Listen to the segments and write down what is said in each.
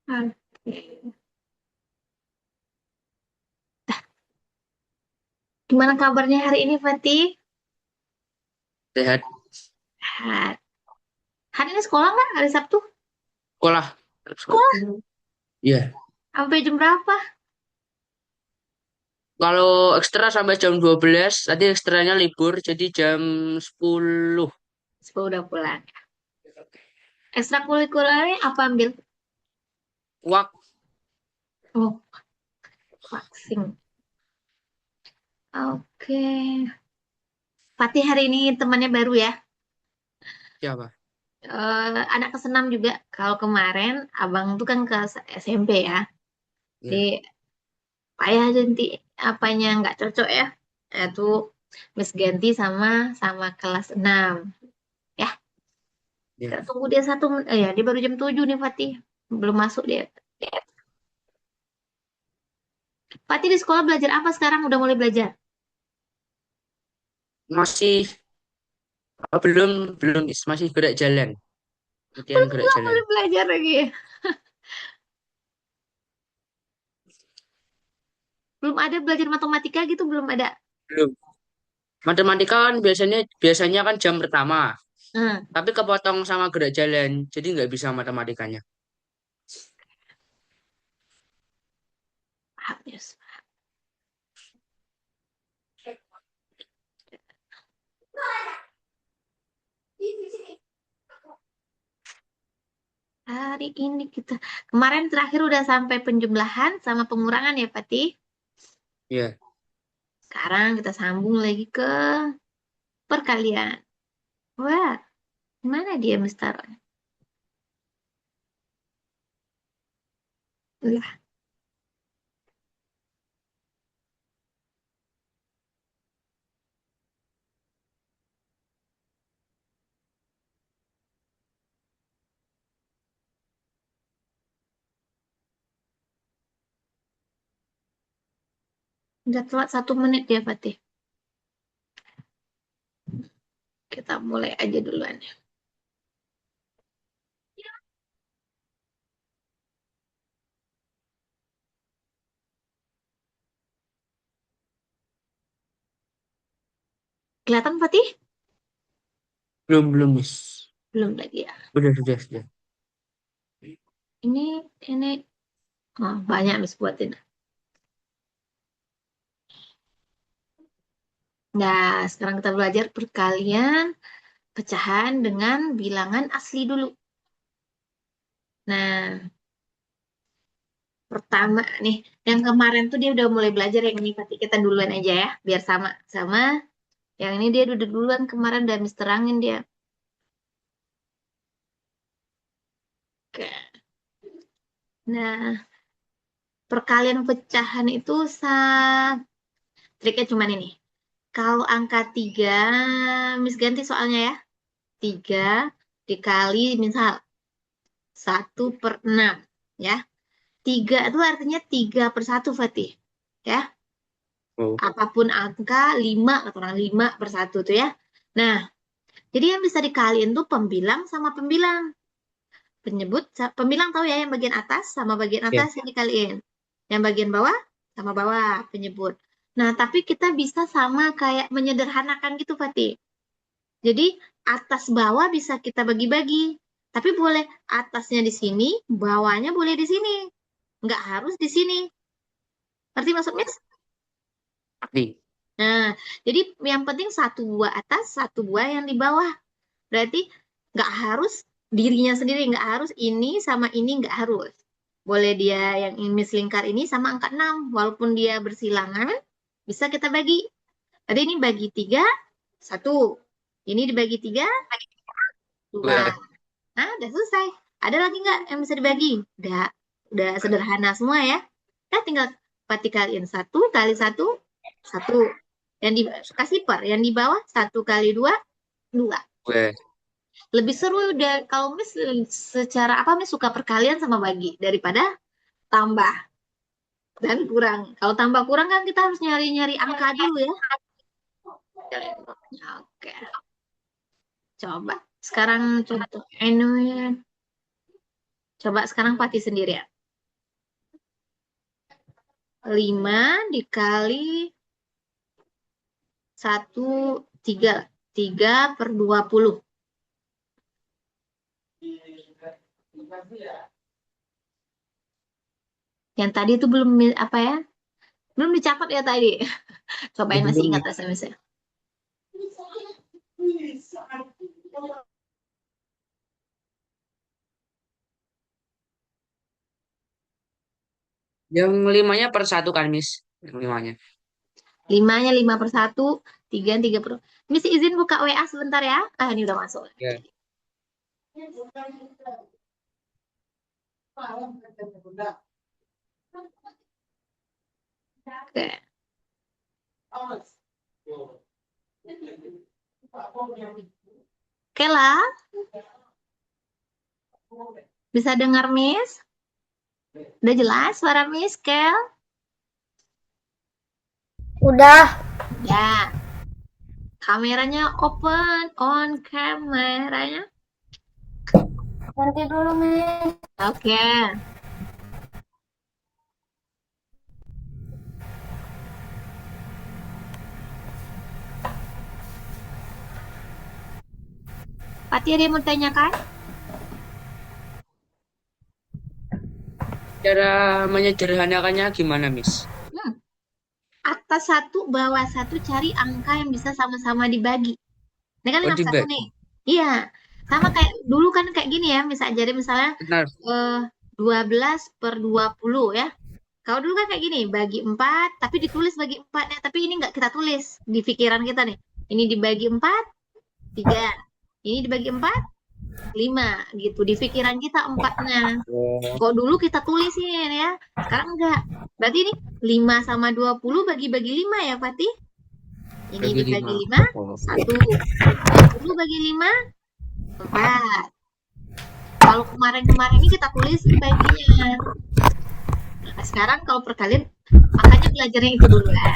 Oke. Gimana kabarnya hari ini, Fatih? Sehat. Sehat. Hari ini sekolah nggak? Hari Sabtu? Sekolah. Sekolah. Sekolah. Iya. Sampai jam berapa? Kalau ekstra sampai jam 12, nanti ekstranya libur, jadi jam 10. Sepuluh udah pulang. Ekstrakurikulernya apa ambil? Wak, Oh, vaksin. Oke. Fatih hari ini temannya baru ya. siapa? Anak kesenam juga. Kalau kemarin abang tuh kan ke SMP ya. Jadi Iya. payah nanti apanya nggak cocok ya. Itu Miss ganti sama sama kelas 6. Ya, kita Iya. tunggu dia ya dia baru jam 7 nih Fatih. Belum masuk dia. Fatih di sekolah belajar apa sekarang? Udah mulai belajar? Masih, belum, belum, masih gerak jalan. Latihan Belum gerak nggak jalan. mulai belajar lagi. Belum ada belajar matematika gitu, belum ada. Belum. Matematika kan biasanya kan jam pertama, Hmm, tapi kepotong sama gerak jalan, jadi nggak bisa matematikanya. habis. Hari ini kita kemarin terakhir udah sampai penjumlahan sama pengurangan ya, Fatih. Iya. Sekarang kita sambung lagi ke perkalian. Wah, mana dia Mister? Lah, udah telat 1 menit ya, Fatih. Kita mulai aja duluan ya. Kelihatan, Fatih? Belum, belum, Miss. Belum lagi ya. Sudah. Ini, ini, oh, banyak Miss buatin. Nah, sekarang kita belajar perkalian pecahan dengan bilangan asli dulu. Nah, pertama nih, yang kemarin tuh dia udah mulai belajar yang ini, Fatih. Kita duluan aja ya, biar sama. Sama yang ini dia udah duluan kemarin udah Miss terangin dia. Oke. Nah, perkalian pecahan itu triknya cuman ini. Kalau angka 3, Miss ganti soalnya ya. 3 dikali misal 1/6. Ya. 3 itu artinya 3/1, Fatih. Ya. Oh, Apapun angka 5, kata orang 5/1 tuh ya. Nah, jadi yang bisa dikaliin tuh pembilang sama pembilang. Pembilang tahu ya yang bagian atas sama bagian ya. atas yang dikaliin. Yang bagian bawah sama bawah penyebut. Nah, tapi kita bisa sama kayak menyederhanakan gitu, Fatih. Jadi atas bawah bisa kita bagi-bagi. Tapi boleh atasnya di sini, bawahnya boleh di sini. Nggak harus di sini. Ngerti maksudnya? Tapi, Nah, jadi yang penting satu buah atas, satu buah yang di bawah. Berarti nggak harus dirinya sendiri, nggak harus ini sama ini, nggak harus. Boleh dia yang ini selingkar ini sama angka 6. Walaupun dia bersilangan, bisa kita bagi. Tadi ini bagi 3, 1. Ini dibagi 3, 2. gue, Nah, udah selesai. Ada lagi nggak yang bisa dibagi? Udah sederhana semua ya. Kita tinggal pati kaliin 1 kali 1, 1. Yang kasih per, yang di bawah 1 kali 2, 2. gue. Lebih seru udah kalau Miss secara apa Miss suka perkalian sama bagi daripada tambah dan kurang. Kalau tambah kurang kan kita harus nyari-nyari angka dulu ya. Oke, coba sekarang contoh ini coba sekarang Pati sendiri ya. 5 dikali 3. 3/20. Yang tadi itu belum apa ya? Belum dicatat ya tadi. Cobain masih Belum ingat nih. SMS-nya. Yang limanya per satu kan, Miss? Yang limanya. 5-nya 5/1, 3 per. Miss izin buka WA sebentar ya. Ah, ini udah masuk. Ya. Oke. Oke lah, bisa dengar Miss? Udah jelas suara Miss, Kel? Udah, Ya, kameranya open, on kameranya. nanti dulu, Miss. Oke. Pati ada yang mau tanyakan? Cara menyederhanakannya gimana, Miss? Hmm. Atas 1, bawah 1, cari angka yang bisa sama-sama dibagi. Ini kan Oh, 51 nih. dibagi. Iya, sama kayak dulu kan kayak gini ya. Jadi misalnya Benar. 12/20 ya. Kalau dulu kan kayak gini, bagi 4, tapi ditulis bagi 4-nya. Tapi ini nggak kita tulis di pikiran kita nih. Ini dibagi 4, 3. Ini dibagi 4, 5. Gitu. Di pikiran kita 4-nya. Oh, Kok dulu kita tulisin ya. Sekarang enggak. Berarti ini 5 sama 20 bagi-bagi 5 ya, Fatih? Ini bagi dibagi 5. 5, Oh. 1. 20 bagi 5, 4. Kalau kemarin-kemarin ini kita tulis baginya. Nah, sekarang kalau perkalian, makanya belajarnya itu dulu ya.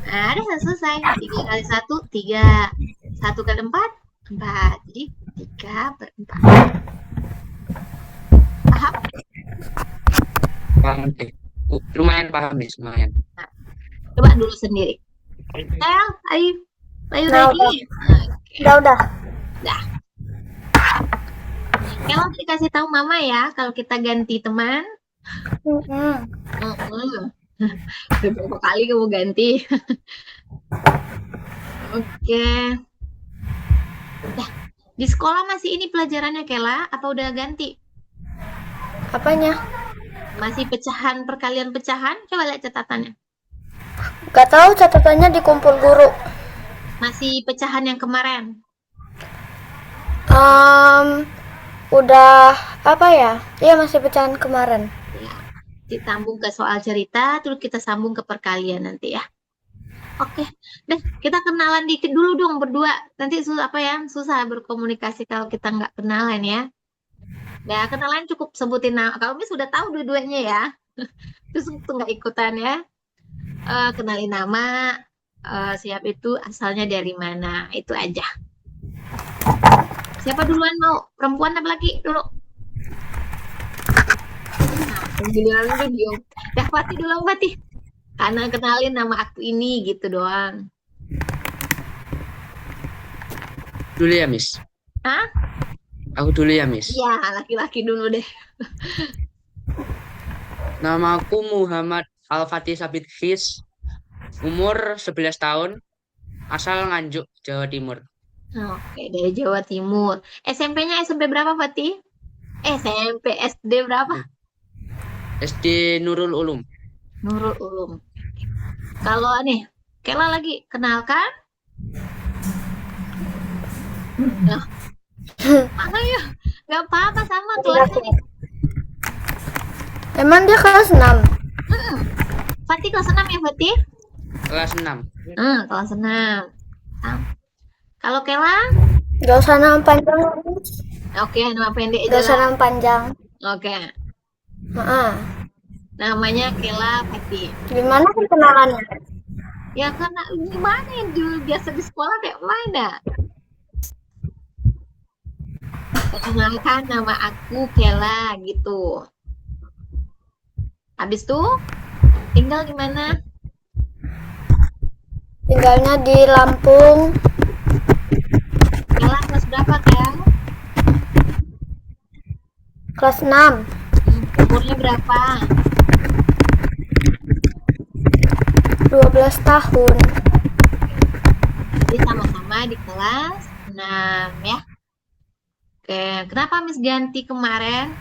Nah, udah selesai. 3 kali 1, 3. 1 kali 4, 4. Jadi 3/4. Paham? Paham deh. Lumayan paham, Miss. Lumayan. Nah, coba dulu sendiri. Ayo, ayo Nah, ready. udah. Dah. Kalau dikasih tahu mama ya, kalau kita ganti teman. Mm-mm. Berapa kali kamu ganti? Oke. Dah. Di sekolah masih ini pelajarannya Kela atau udah ganti? Apanya? Masih pecahan, perkalian pecahan? Coba lihat catatannya. Gak tahu, catatannya di kumpul guru. Masih pecahan yang kemarin. Udah apa ya? Iya, masih pecahan kemarin. Ya. Ditambung ke soal cerita, terus kita sambung ke perkalian nanti ya. Oke, deh kita kenalan dikit dulu dong berdua. Nanti apa ya, susah berkomunikasi kalau kita nggak kenalan ya. Ya kenalan cukup sebutin nama. Kalau Miss sudah tahu dua-duanya ya. Terus itu nggak ikutan ya. Kenalin nama, siap itu asalnya dari mana, itu aja. Siapa duluan mau? Perempuan apa laki dulu? Nah, giliran lu diem. Dah Fatih dulu Fatih. Karena kenalin nama aku ini gitu doang. Dulu ya, Miss. Hah? Aku dulu ya, Miss. Iya, laki-laki dulu deh. Nama aku Muhammad Al-Fatih Sabit Fis. Umur 11 tahun. Asal Nganjuk, Jawa Timur. Oke, dari Jawa Timur. SMP-nya SMP berapa, Fatih? SMP, SD berapa? SD Nurul Ulum. Nurul Ulum. Kalau nih, Kela lagi kenalkan. Nah, mana ya? Gak apa-apa sama kelasnya nih. Emang dia kelas 6? Fatih kelas 6 ya, Fatih? Kelas 6. Kelas 6. Kalau Kela? Gak usah nama panjang. Oke, nama pendek Gak aja usah lah. nama panjang. Oke, namanya Kela Fatih. Gimana perkenalannya? Ya karena gimana yang dulu biasa di sekolah kayak mana? Perkenalkan nama aku Kela gitu. Habis itu tinggal di mana? Tinggalnya di Lampung. Kela kelas berapa, Kel? Kelas 6. Umurnya berapa? 12 tahun. Jadi sama-sama di kelas 6 ya. Oke, kenapa Miss ganti kemarin?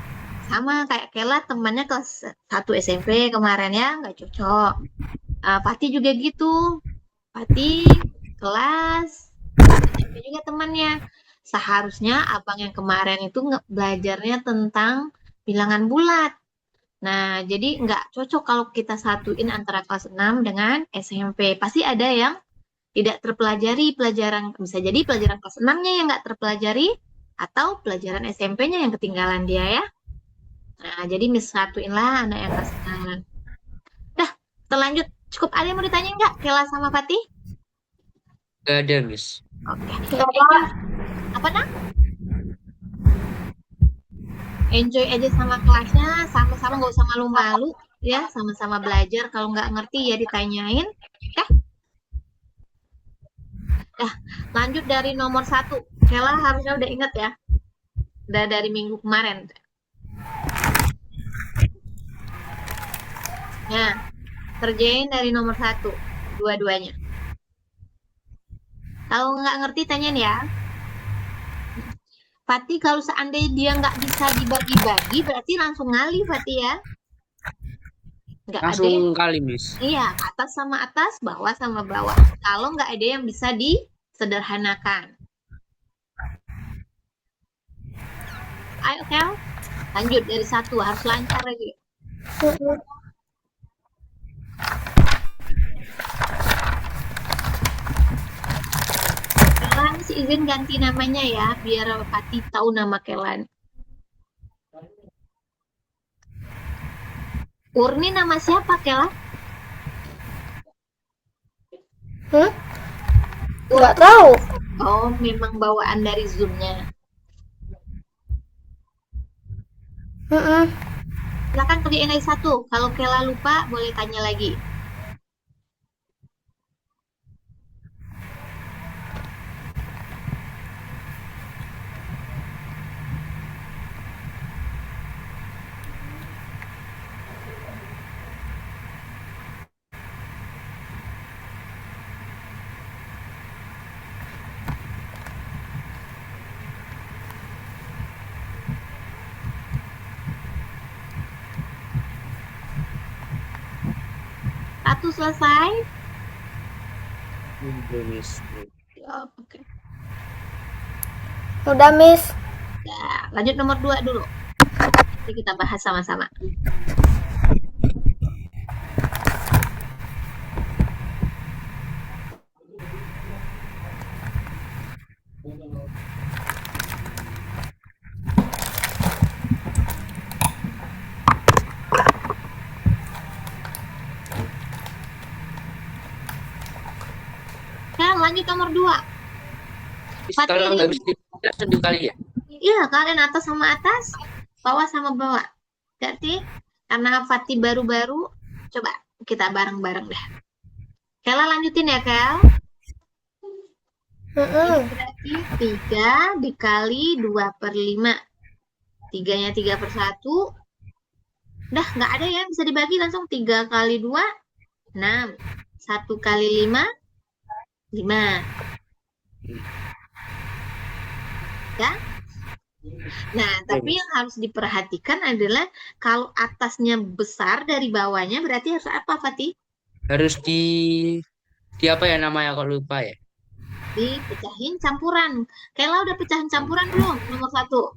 Sama kayak Kela temannya kelas 1 SMP kemarin ya, nggak cocok. Pati juga gitu. Pati kelas SMP juga temannya. Seharusnya abang yang kemarin itu belajarnya tentang bilangan bulat. Nah, jadi nggak cocok kalau kita satuin antara kelas 6 dengan SMP. Pasti ada yang tidak terpelajari pelajaran. Bisa jadi pelajaran kelas 6-nya yang nggak terpelajari, atau pelajaran SMP-nya yang ketinggalan dia ya. Nah, jadi Miss satuin lah anak yang kelas 6. Dah, terlanjut. Cukup ada yang mau ditanya nggak, Kela sama Fatih? Gak ada, Miss. Oke. Nggak apa. Apa nak? Enjoy aja sama kelasnya, sama-sama nggak usah malu-malu ya, sama-sama belajar. Kalau nggak ngerti ya ditanyain. Ya, lanjut dari nomor 1. Kela harusnya udah inget ya. Udah dari minggu kemarin. Nah, kerjain dari nomor 1. Dua-duanya. Kalau nggak ngerti tanyain ya. Fatih kalau seandainya dia nggak bisa dibagi-bagi, berarti langsung ngalih Fatih ya. Nggak ada yang, Langsung kali, Miss. iya, atas sama atas, bawah sama bawah. Kalau nggak ada yang bisa disederhanakan. Ayo Kel, lanjut dari 1, harus lancar lagi. Kelan si izin ganti namanya ya, biar Fatih tahu nama Kelan. Urni nama siapa Kelan? Nggak tahu. Oh, memang bawaan dari Zoom-nya. Silakan kerjain lagi 1. Kalau Kela lupa, boleh tanya lagi. Satu selesai. Udah, Miss. Ya, oke. Udah, Miss. Ya, lanjut nomor 2 dulu. Nanti kita bahas sama-sama. Nah, lanjut nomor 2. Miss, Fatih, kalau nggak bisa dibaca, sedih kali ya. iya, kalian atas sama atas, bawah sama bawah. Berarti karena Fatih baru-baru, coba kita bareng-bareng deh. Kela lanjutin ya, Kel. Ini berarti 3 dikali 2/5. 3-nya 3/1. Udah, nggak ada ya, bisa dibagi langsung. 3 kali 2, 6. 1 kali 5, 5. Ya? Nah, tapi yang harus diperhatikan adalah kalau atasnya besar dari bawahnya, berarti harus apa, Fatih? Harus di apa ya namanya, kalau lupa ya. Dipecahin campuran. Kayla udah pecahin campuran belum? Nomor 1.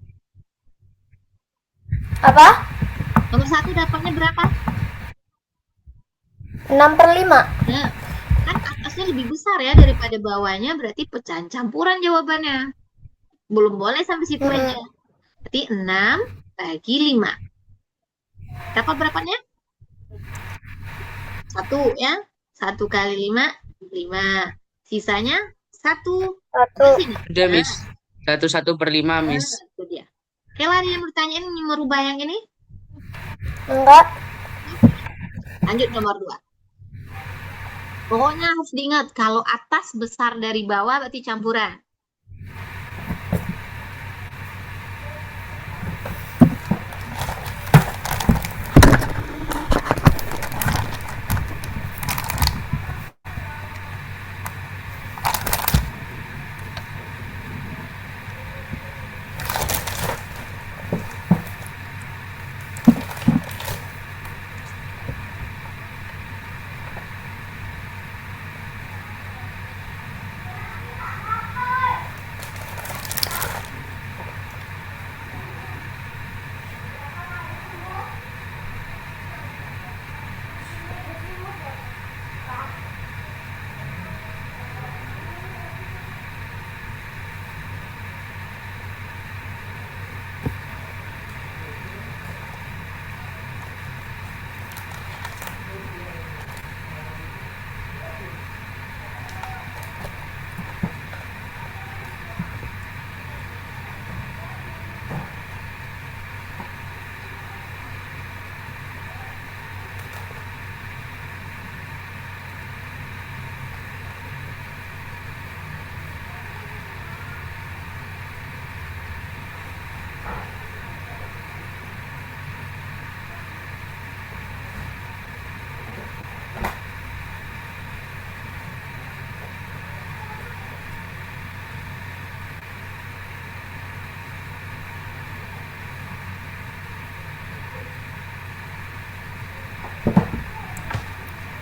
Apa? Nomor 1 dapatnya berapa? 6/5. Nah, kan atasnya lebih besar ya daripada bawahnya, berarti pecahan campuran jawabannya. Belum boleh sampai situ aja. Berarti 6 bagi 5. Dapat berapanya? 1 ya. 1 kali 5, 5. Sisanya 1. 1. Sini. Udah, Miss. 1/1/5, Miss. Itu dia. Kela yang bertanya ini merubah yang ini? Enggak. Lanjut nomor 2. Pokoknya harus diingat, kalau atas besar dari bawah berarti campuran.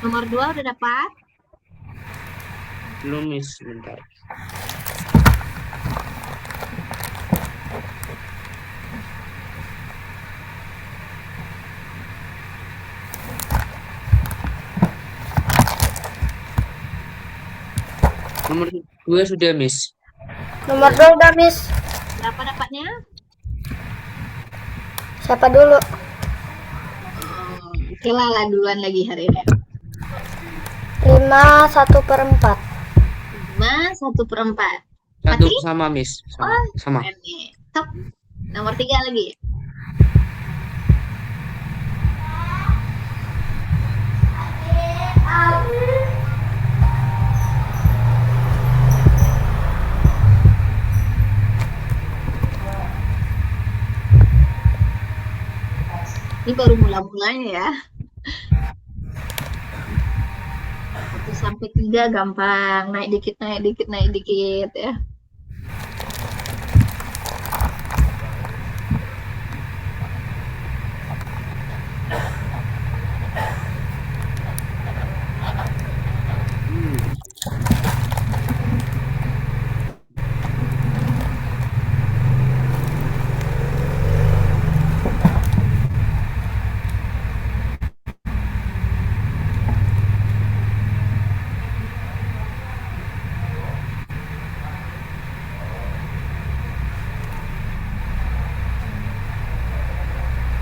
Nomor 2 udah dapat? Belum, Miss. Bentar. Nomor 2 sudah, Miss. Nomor 2 udah, Miss. Berapa dapatnya? Siapa dulu? Oke lah duluan lagi hari ini. 5 1/4. 5 1/4. Satu Mati? sama, Miss. Sama. Oh, Sama. keren nih. Top. Nomor 3 lagi. Ini baru mula-mulanya ya. 1 sampai 3 gampang. Naik dikit, naik dikit, naik dikit ya.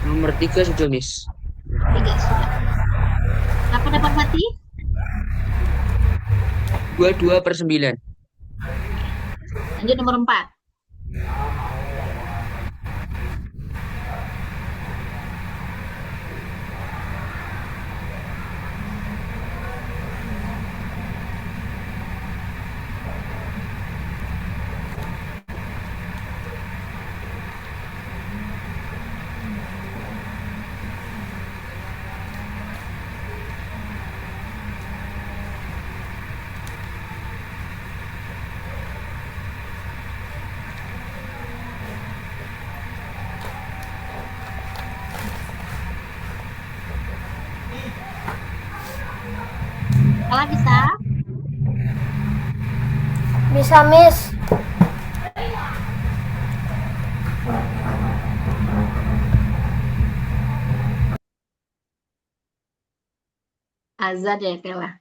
Nomor 3 sudah, Miss. 3 sudah. Berapa dapat mati? 22/9. Lanjut nomor 4. Kalau bisa? Bisa, Miss. Azad ya, Kela.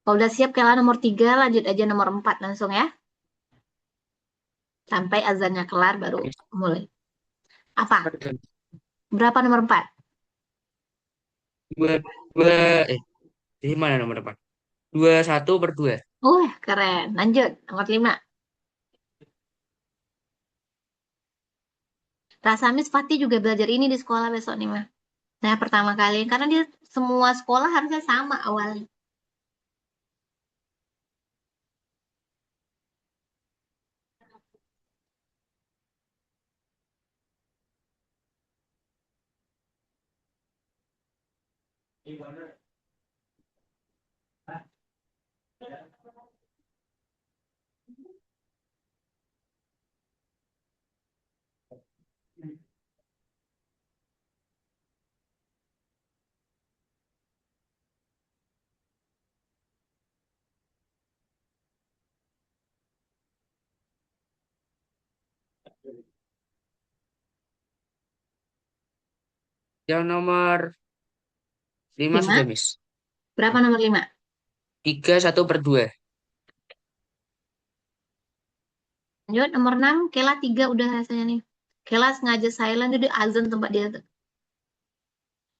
Kalau udah siap, Kela nomor 3, lanjut aja nomor 4 langsung ya. Sampai azannya kelar baru mulai. Apa? Berapa nomor 4? Dua, dua, di mana nomor 4? 21/2. Keren. Lanjut, nomor 5. Rasa Miss Fatih juga belajar ini di sekolah besok nih, mah. Nah, pertama kali. Karena dia semua sekolah harusnya sama awalnya. Yang nomor 5 sudah, 5. Miss. Berapa nomor 5? 3, 1/2. Lanjut, nomor 6. Kela 3 udah rasanya nih. Kela sengaja silent, jadi azan tempat dia tuh.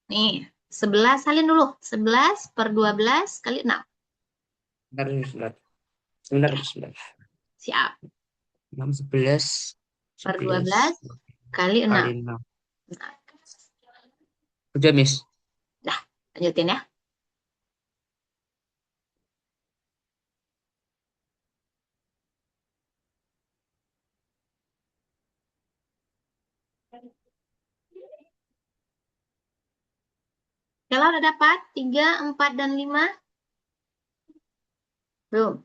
Nih, 11 salin dulu. 11/12 kali 6. Sebentar, sebentar. Sebentar, Ya, sebentar. siap. 6, 11. Per 11 12 kali 6. kali 6. Nah, Udah, Miss. dah, lanjutin ya. Kela udah dapat 3, 4, dan 5? Belum.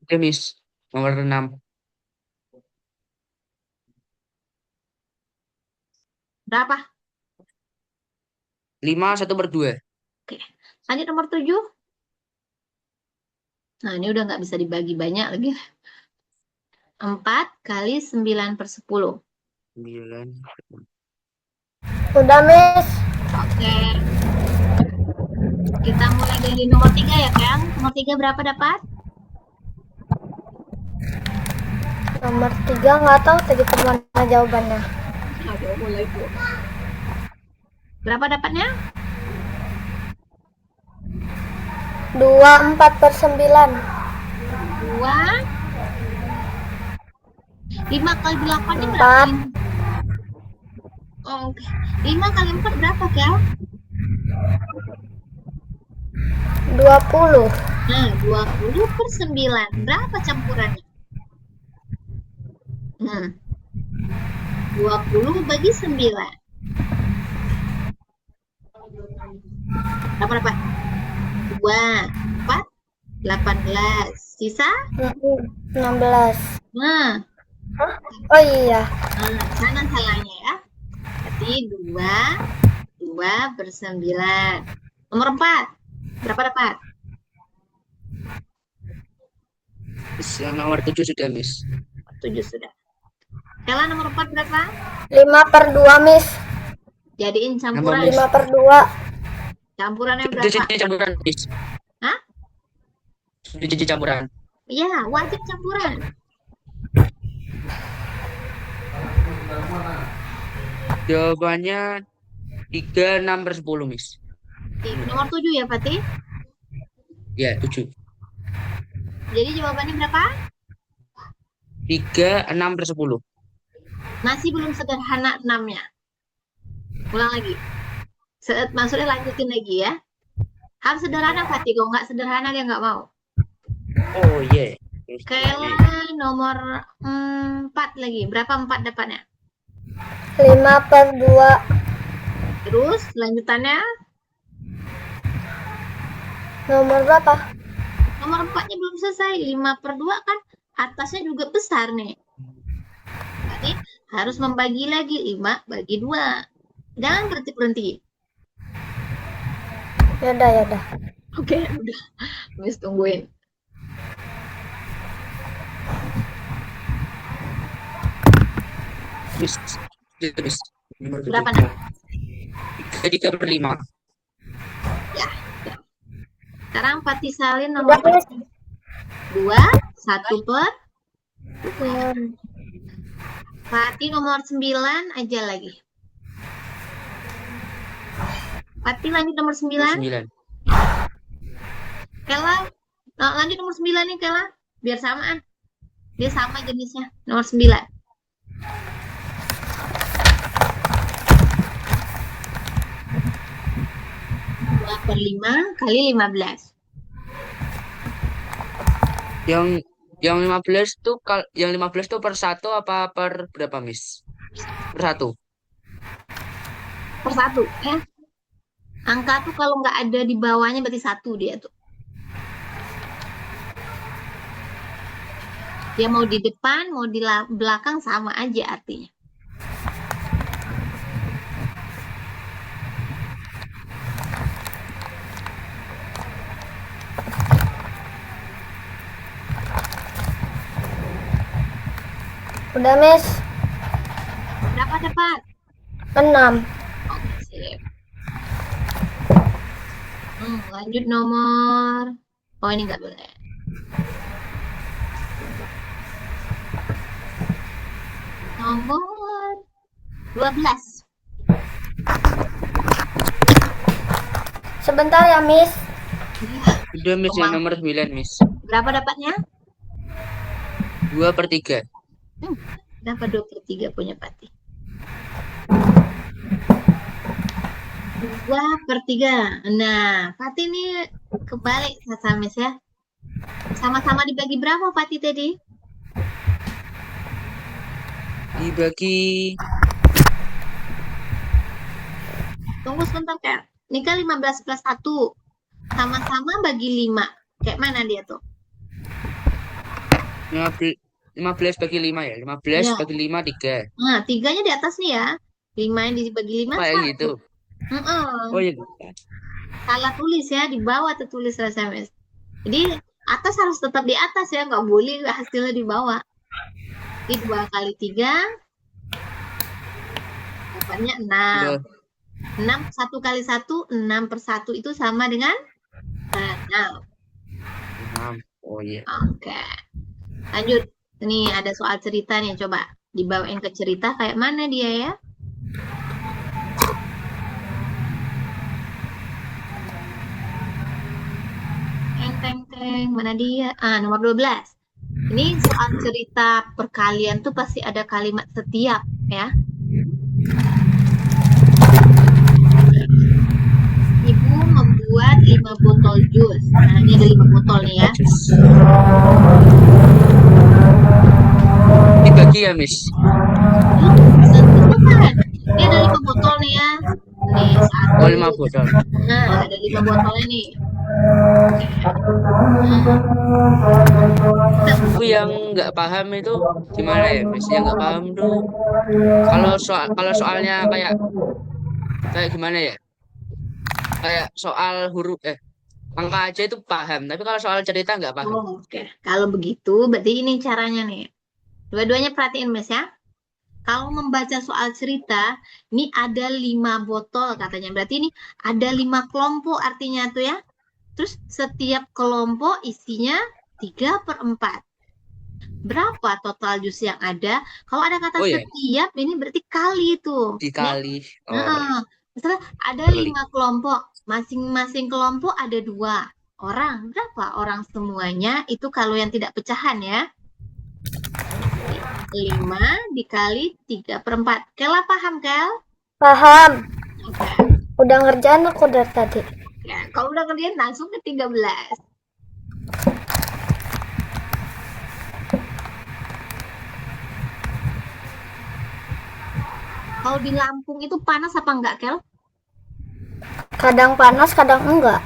Udah, Miss. Nomor 6. Berapa? 5, 1/2. Oke. Lanjut nomor 7. Nah, ini udah nggak bisa dibagi banyak lagi. 4 kali 9/10. 9. Udah, Miss. Oke. Kita mulai dari nomor 3 ya, Kang. Nomor 3 berapa dapat? Nomor 3 nggak tahu tadi kemana jawabannya. Aduh, mulai Bu. Berapa dapatnya? 24/9. 2. 5 kali 8 nya 4. berapa? Oke. 5 kali 4 berapa, Kang? 20. Nah, 20/9. Berapa campurannya? 20 bagi 9. Berapa dapat? 2, 4, 18. Sisa? 16. Nah, Oh iya. sana salahnya ya. Berarti 2/9. Nomor 4. Berapa dapat? Miss, yang nomor 7 sudah, Miss. 7 sudah. Kela nomor 4 berapa? 5/2, Miss. Jadiin Nama, campuran. Miss. 5/2. Campurannya Sudah berapa? jadi campuran, Miss. Hah? Sudah jadi campuran. Iya, wajib campuran. Jawabannya 3, 6/10, Miss. Nomor 7 ya, Fatih? Ya, 7. Jadi jawabannya berapa? 3, 6/10. Masih belum sederhana 6-nya. Ulang lagi. Maksudnya lanjutin lagi ya. Harus sederhana, Fatih. Kalau nggak sederhana, dia nggak mau. Oh, iya. Kela nomor 4 lagi. Berapa 4 dapatnya? 5/2. Terus lanjutannya Nomor berapa? nomor 4-nya belum selesai. 5/2 kan atasnya juga besar nih. Berarti harus membagi lagi 5 bagi 2. Jangan berhenti-berhenti. Yaudah, yaudah. Oke, udah. Miss tungguin. Miss. Miss. Nomor 7. Berapa nih? 3/5. Ya. Sekarang Fatih salin Udah, nomor Miss. 2, 1/5. Turun. Fatih nomor 9 aja lagi. Fatih lanjut nomor 9. 9. Kela, lanjut nomor 9 nih Kela. Biar samaan. Dia sama jenisnya. Nomor 9. 2/5 kali 15. Yang 15 tuh yang 15 tuh per satu apa per berapa, Miss? Per satu. Per satu ya. Angka tuh kalau nggak ada di bawahnya berarti 1 dia tuh. Dia mau di depan, mau di belakang sama aja artinya. Udah, Miss. Berapa dapat? 6. Oke, sip. Lanjut nomor. Oh, ini nggak boleh. Nomor 12. Sebentar ya, Miss. Udah, Miss, yang nomor 9, Miss. Berapa dapatnya? 2/3. Dapat 2/3 punya Fatih. 2/3. Nah, Fatih ini kebalik sama Miss ya. Sama-sama dibagi berapa Fatih tadi? Dibagi Tunggu sebentar Kak. Ini kan 15 plus 1. Sama-sama bagi 5. Kayak mana dia tuh? 15 bagi 5 ya. 15 Ya. bagi 5 3. Nah, 3-nya di atas nih ya. 5 yang dibagi 5 Kayak 1. gitu. Oh iya. Salah tulis ya, di bawah tertulis SMS. Jadi atas harus tetap di atas ya, nggak boleh hasilnya di bawah. Jadi 2 kali 3 dapatnya 6. Udah. 6 1 kali 1 6/1 itu sama dengan 6. 6. Oh iya. Oke. Lanjut. Ini ada soal cerita nih, coba dibawain ke cerita kayak mana dia ya? Teng, mana dia? Nomor 12. Ini soal cerita perkalian tuh pasti ada kalimat setiap ya. Ibu membuat 5 botol jus. Nah, ini ada 5 botol nih ya. Dibagi ya, Miss. Bukan. Ini ada 5 botol nih ya. Nih, 1. Oh, 5 botol. Nah, ada 5 botolnya nih. Aku yang nggak paham itu gimana ya, Miss? Yang nggak paham tuh kalau soalnya kayak gimana ya? Kayak soal huruf angka aja itu paham, tapi kalau soal cerita nggak paham. Oh, oke. Kalau begitu, berarti ini caranya nih. Dua-duanya perhatiin, Mas ya. Kalau membaca soal cerita, ini ada 5 botol katanya. Berarti ini ada 5 kelompok artinya tuh ya. Terus setiap kelompok isinya 3/4. Berapa total jus yang ada? Kalau ada kata Oh ya, setiap, ini berarti kali itu. dikali. Oh, Nah, misalnya ada kali. 5 kelompok. Masing-masing kelompok ada 2 orang. Berapa orang semuanya? Itu kalau yang tidak pecahan ya. 5 dikali 3/4. Kela paham, Kel? Paham. Oke. Udah ngerjain aku dari tadi. Ya, kalau udah kerjain langsung ke 13. Kalau di Lampung itu panas apa enggak, Kel? Kadang panas, kadang enggak.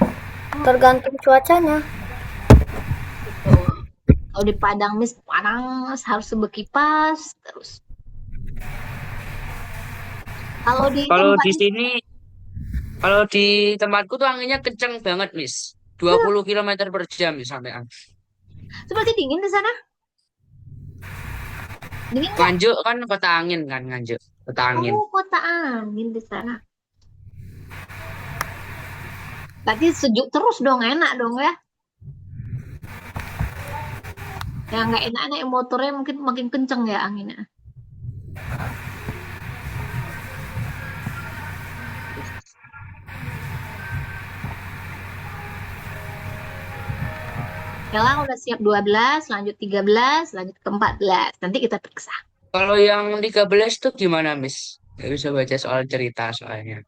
Tergantung cuacanya. Tuh. Kalau di Padang Mis panas, harus berkipas terus. Kalau di Kalau tempat di sini, kalau di tempatku tuh anginnya kenceng banget, Miss. 20 km/jam sampai angin. seperti dingin di sana? Dingin nggak? Nganjuk kan kota angin kan, Nganjuk kota angin. Oh, kota angin di sana. Berarti sejuk terus dong, enak dong ya? Yang nggak enak naik motornya mungkin makin kenceng ya anginnya. Sekarang udah siap 12, lanjut 13, lanjut ke 14. Nanti kita periksa. Kalau yang 13 tuh gimana, Miss? Gak bisa baca soal cerita soalnya.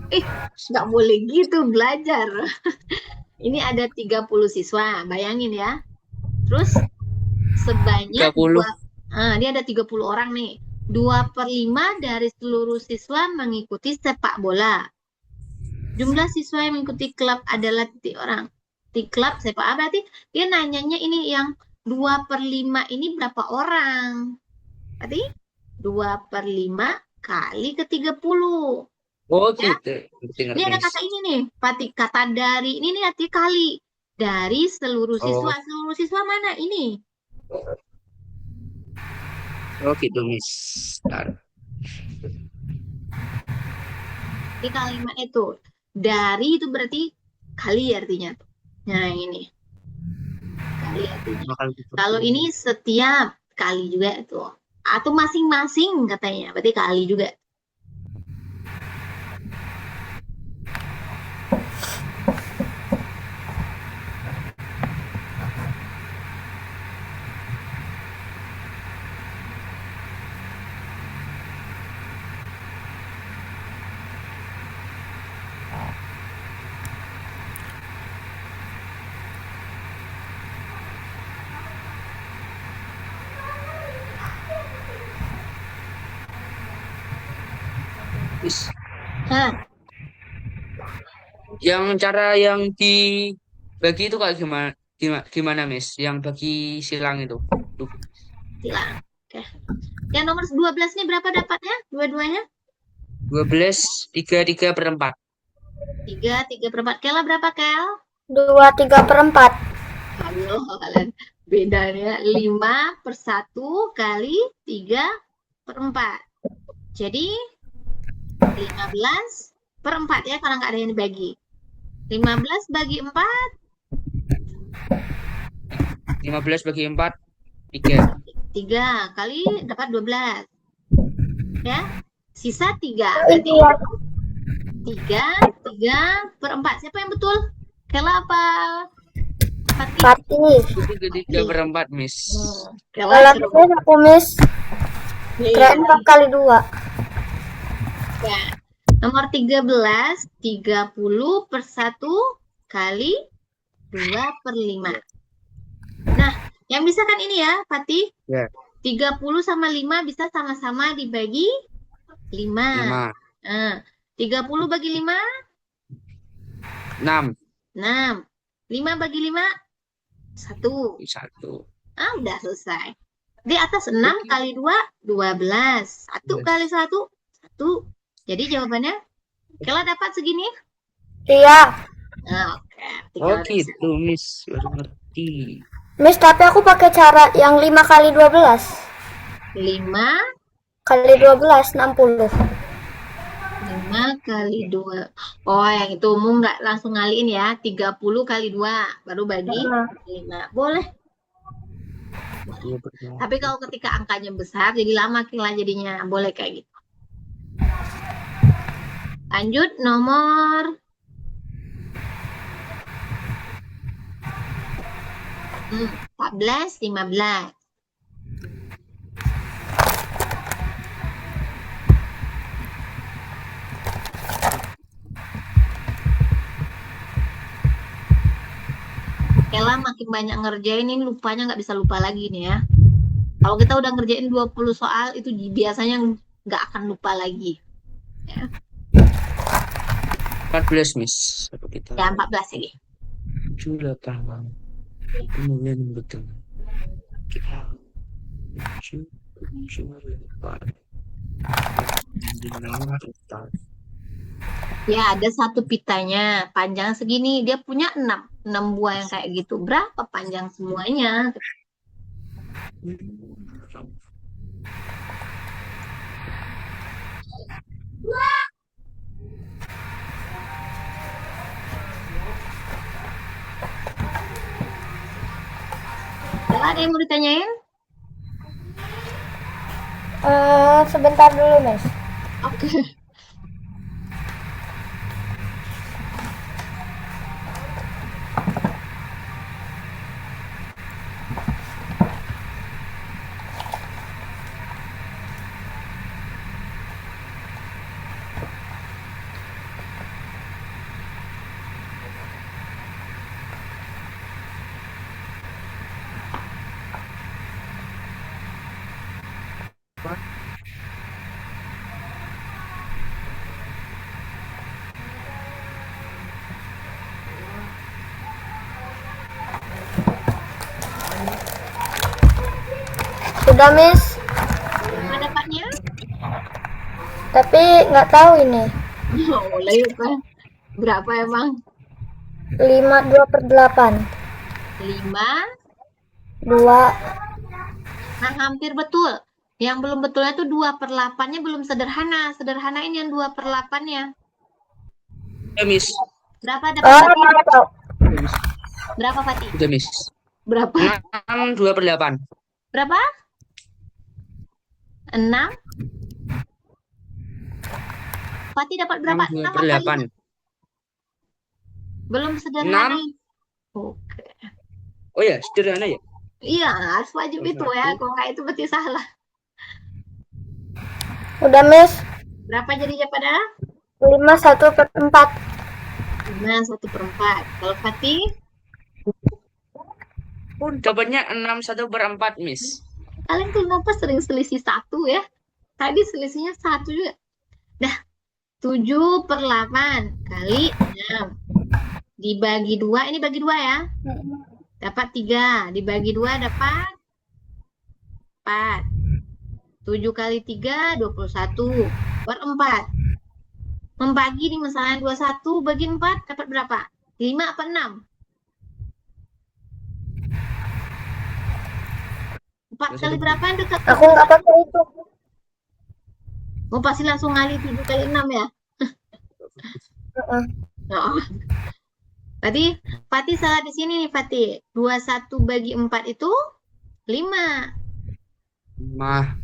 Ih, nggak boleh gitu belajar. Ini ada 30 siswa, bayangin ya. Terus sebanyak 30. dia ada 30 orang nih. 2/5 dari seluruh siswa mengikuti sepak bola. Jumlah siswa yang mengikuti klub adalah titik orang. Di klub sepak bola berarti dia nanyanya ini yang 2/5 ini berapa orang? Berarti 2/5 kali ke 30. Oh Ya, gitu. Ngerti, ini ngerti, ada Miss. kata ini nih, Pati, kata dari ini arti kali. Dari seluruh siswa. Oh, Seluruh siswa mana ini? oh gitu, Miss. Ntar. Di kalimat itu. Dari itu berarti kali artinya. Nah, ini. Kali artinya. Bakal gitu. Kalau ini setiap kali juga itu. Atau masing-masing katanya. Berarti kali juga. Miss. Hah, Yang cara yang dibagi itu kayak gimana? Gimana, Miss? Yang bagi silang itu. Tuh, silang. Oke. Yang nomor 12 nih berapa dapatnya? Dua-duanya? 12, 3/4. 3/4. Kela berapa, Kel? 2/3/4. Allah, kalian bedanya 5/1 kali 3/4. Jadi 15/4 ya kalau nggak ada yang dibagi. 15 bagi 4, 15 bagi 4, 3. 3 kali dapat 12. Ya, sisa 3. Berarti Iya. 3/4. Siapa yang betul? Kela apa? Fatih? Fatih. Itu 3/4, Miss. Kela Kalau suruh. Miss aku Miss. Iya. Kirain 4/2. Ya. Nomor 13, 30/1 kali 2/5. Nah, yang bisa kan ini ya, Fatih? Ya. 30 sama 5 bisa sama-sama dibagi 5. 5. 30 bagi 5, 6. 6. 5 bagi 5, 1. 1. Udah selesai. Di atas 6 kali 2, 12. 1 kali 1, 1. Jadi jawabannya, Kela dapat segini? Iya. Oke. Oh Tinggal gitu, Miss. Baru ngerti. Miss, tapi aku pakai cara yang 5 kali 12. 5 Kali 12, 60. 5 kali 2. Oh, yang itu umum nggak langsung ngaliin ya. 30 kali 2. Baru bagi 5. Boleh. Tapi kalau ketika angkanya besar, jadi lama Kila jadinya. Boleh kayak gitu. Lanjut nomor 14, 15. Kela makin banyak ngerjain ini lupanya nggak bisa lupa lagi nih ya. Kalau kita udah ngerjain 20 soal itu biasanya nggak akan lupa lagi. Ya, 14, Miss. Apa kita? ya 14 ini. 7, 8. Kemudian betul. Kita 7, 8. Ya, ada satu pitanya panjang segini. Dia punya 6 buah yang kayak gitu. Berapa panjang semuanya? Kela Ada yang mau ditanyain? Sebentar dulu, Miss. Oke. Sudah, Miss. Berapa dapatnya? Tapi nggak tahu ini. Oh, mulai apa? Berapa emang? 5 2/8. 5. 2. Nah, hampir betul. Yang belum betulnya tuh 2/8-nya belum sederhana. Sederhanain yang 2/8-nya. Ya, Miss. Berapa dapat Oh, Fatih? nggak tahu. Udah, Miss. Berapa Fatih? Udah, Miss. Berapa? 6 2/8. Berapa? 6. Fatih dapat berapa? 6 6 apa 2/8. 5? Belum sederhana. 6. Oke. Oh ya, sederhana ya. Iya, harus wajib itu ya. Kalau nggak itu berarti salah. Udah, Miss. Berapa jadinya pada? 5 1/4. 5 1/4. Kalau Fatih? Oh, dapatnya 6 1/4, Miss. Kalian kenapa sering selisih 1 ya? Tadi selisihnya 1 juga. Dah, 7/8 kali 6. Dibagi 2, ini bagi 2 ya. Dapat 3. Dibagi 2 dapat 4. 7 kali 3, 21. Per 4. Membagi nih misalnya 21 bagi 4 dapat berapa? 5 apa 6? 4 kali berapa yang dekat? Aku nggak pakai itu. Oh, pasti langsung ngali 7 kali 6 ya? Heeh. Oh. Berarti Fatih salah di sini nih Fatih. 21 bagi 4 itu 5. Mah,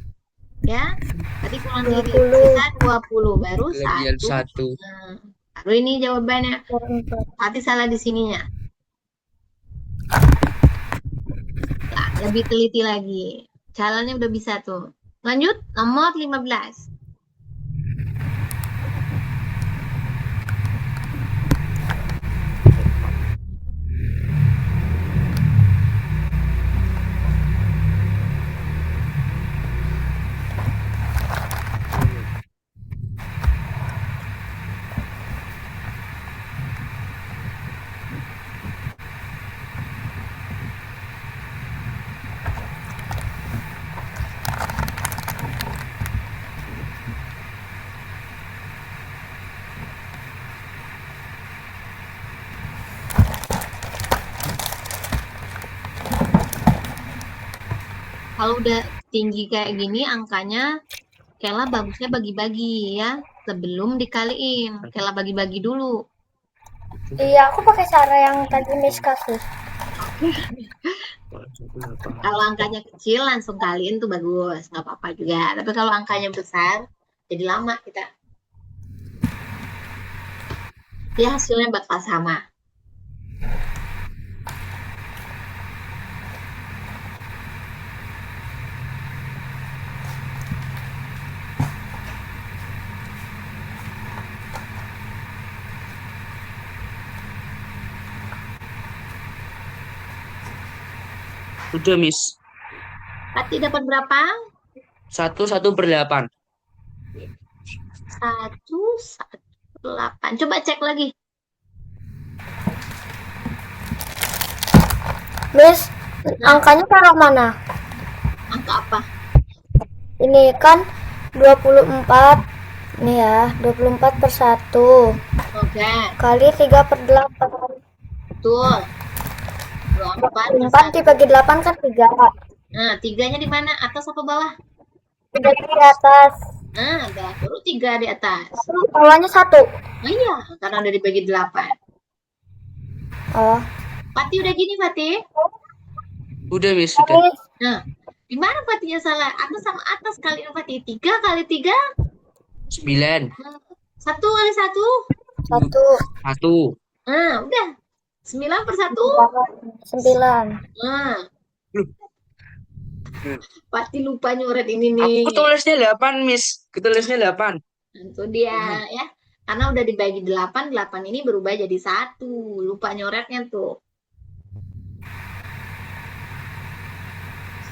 Ya. Berarti kurang 20. diri. Sisa 20. Baru kelebihan 1. 1. Nah, baru ini jawabannya. Per 4. Fatih salah di sininya. Nah, lebih teliti lagi. Jalannya udah bisa tuh. Lanjut, nomor 15. Kalau udah tinggi kayak gini angkanya, Kela bagusnya bagi-bagi ya. Sebelum dikaliin. Kela bagi-bagi dulu. Iya, aku pakai cara yang tadi Miss kasih. Kalau angkanya kecil langsung kaliin tuh bagus. Nggak apa-apa juga. Tapi kalau angkanya besar, jadi lama kita. Ya hasilnya bakal sama. Udah, Miss. Fatih dapat berapa? 1 1/8. 1/8. Coba cek lagi. Miss, angkanya taruh mana? Angka apa? Ini kan 24. Nih ya, 24 per 1. Oke, Kali 3/8. betul. 24 per 4 1. dibagi 8 kan 3. Nah, tiganya di mana? Atas apa bawah? 3 di atas. Nah, baru 3 di atas. Bawahnya 1. Oh iya, karena udah dibagi 8. Oh, Fatih udah gini, Fatih? Udah, Miss, sudah. Miss, Nah, di mana Patinya salah? Atas sama atas kali Pati. 3 kali 3. 9. 1 kali 1. 1. 1. Nah, udah. 9 per 1. 9. Nah, Loh, Pati lupa nyoret ini aku nih. ketulisnya 8, Miss. Ketulisnya 8. Itu dia ya. Karena udah dibagi 8, 8 ini berubah jadi 1. Lupa nyoretnya tuh.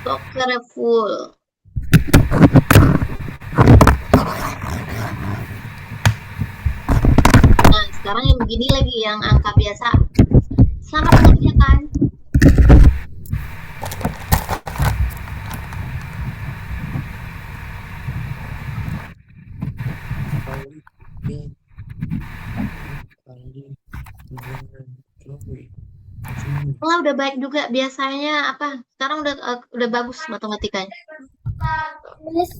Stokernya full. Nah, sekarang yang begini lagi, yang angka biasa. Selamat mengerjakan. Lah udah baik juga biasanya apa? Sekarang udah bagus matematikanya. Miss,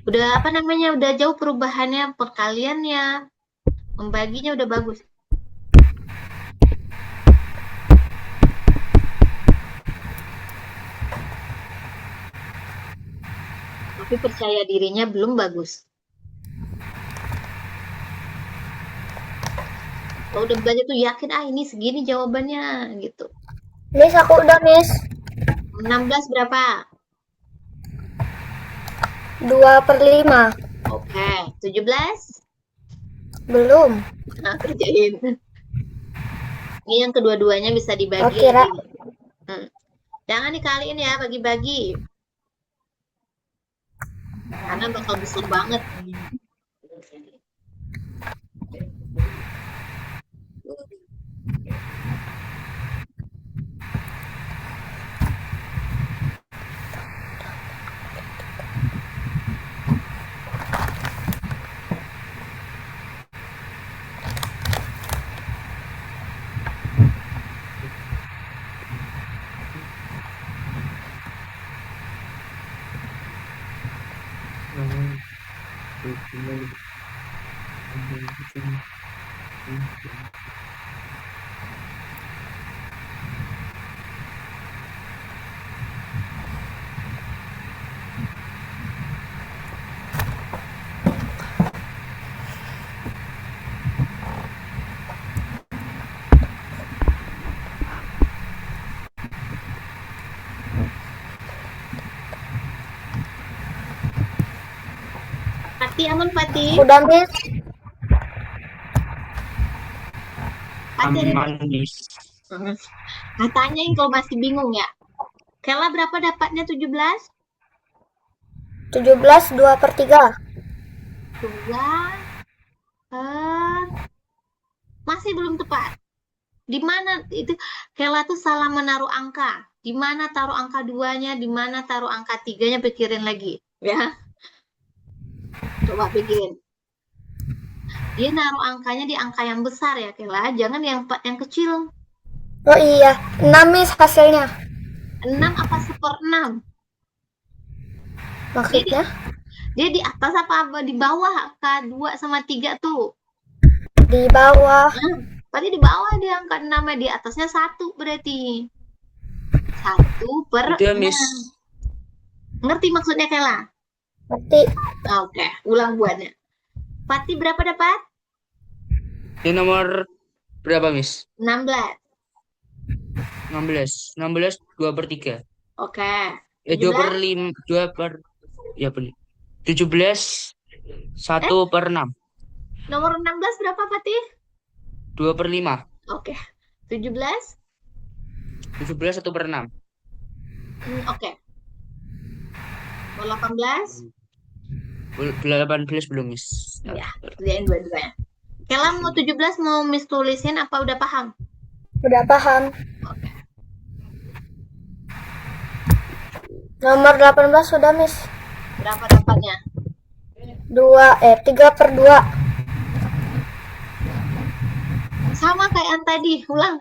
Udah apa namanya? Udah jauh perubahannya, perkaliannya, membaginya udah bagus. Tapi percaya dirinya belum bagus. Kalau udah belajar tuh yakin ini segini jawabannya gitu. Miss aku udah, Miss. 16 berapa? 2/5. Oke, 17. Belum. Nah, kerjain. Ini yang kedua-duanya bisa Oh, dibagi. kira. Jangan dikaliin ya, bagi-bagi. Karena bakal besar banget. Pati aman, Pati. Udah, Miss. Pati ada- Aman, Miss. Nah, tanyain kalau masih bingung ya. Kela berapa dapatnya 17? 17 2/3. 2 per... Masih belum tepat. Di mana itu Kela tuh salah menaruh angka. Di mana taruh angka 2-nya, di mana taruh angka 3-nya, pikirin lagi, ya. Coba pikirin. Dia naruh angkanya di angka yang besar ya, Kela. Jangan yang kecil. Oh iya, 6, Miss hasilnya. 6 apa 1/6? Maksudnya? Dia di atas apa di bawah angka 2 sama 3 tuh? Di bawah. Berarti di bawah dia angka 6, di atasnya 1 berarti. 1/6. Udah, Miss. Ngerti maksudnya, Kela? Ngerti. Oke, ulang buatnya. Pati berapa dapat? Yang nomor berapa, Miss? 16. 16. 16 2/3. Oke. 2/5. 2 per... Ya, benar. 17 1/6. Nomor 16 berapa, Pati? 2/5. Oke. 17? 17 1/6. Oke. Mau 18? 18 belum, Miss. Ya, kerjain dua-duanya. Kela mau 17 mau Miss tulisin apa udah paham? Udah paham. Oke. Nomor 18 sudah, Miss. Berapa dapatnya? 3/2. Sama kayak yang tadi, ulang.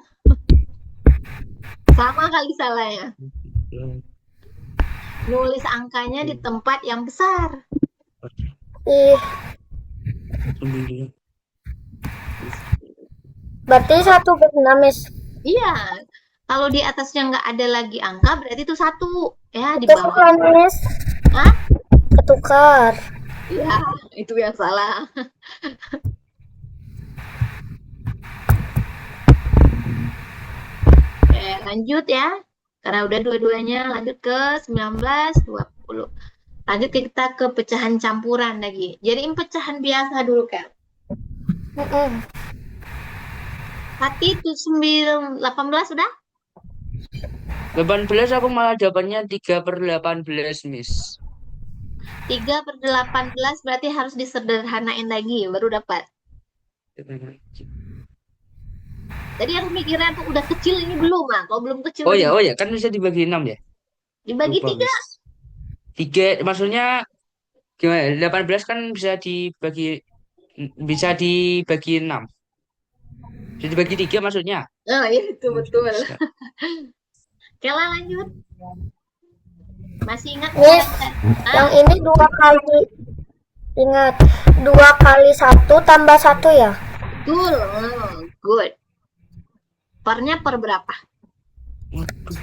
Sama kali salahnya. Nulis angkanya di tempat yang besar. Ih, 9. berarti 1/6, Miss. Iya. Kalau di atasnya nggak ada lagi angka, berarti itu 1. Ya, di bawah. Ketukar, Miss. Hah? Ketukar. Ya, itu yang salah. Oke, lanjut ya. Karena udah dua-duanya, lanjut ke 19, 20. Lanjut kita ke pecahan campuran lagi. Jadiin pecahan biasa dulu, Kak. Mm-mm. Hati itu 18 udah? 18 aku malah jawabannya 3/18, Miss. 3/18 berarti harus disederhanain lagi, baru dapat. Tadi aku mikirnya tuh udah kecil ini belum, ah. Kalau belum kecil Oh berarti ya, kan bisa dibagi 6 ya? dibagi Lupa, 3. Miss. 3, maksudnya gimana? 18 kan bisa dibagi 6. Bisa dibagi 3 maksudnya. Oh iya, itu betul. Bisa. Oke lah, lanjut. Masih ingat Miss, nggak? yang ini 2 kali. Ingat, 2 kali 1 tambah 1 ya? Betul. Oh, good. Pernya per berapa? Waduh.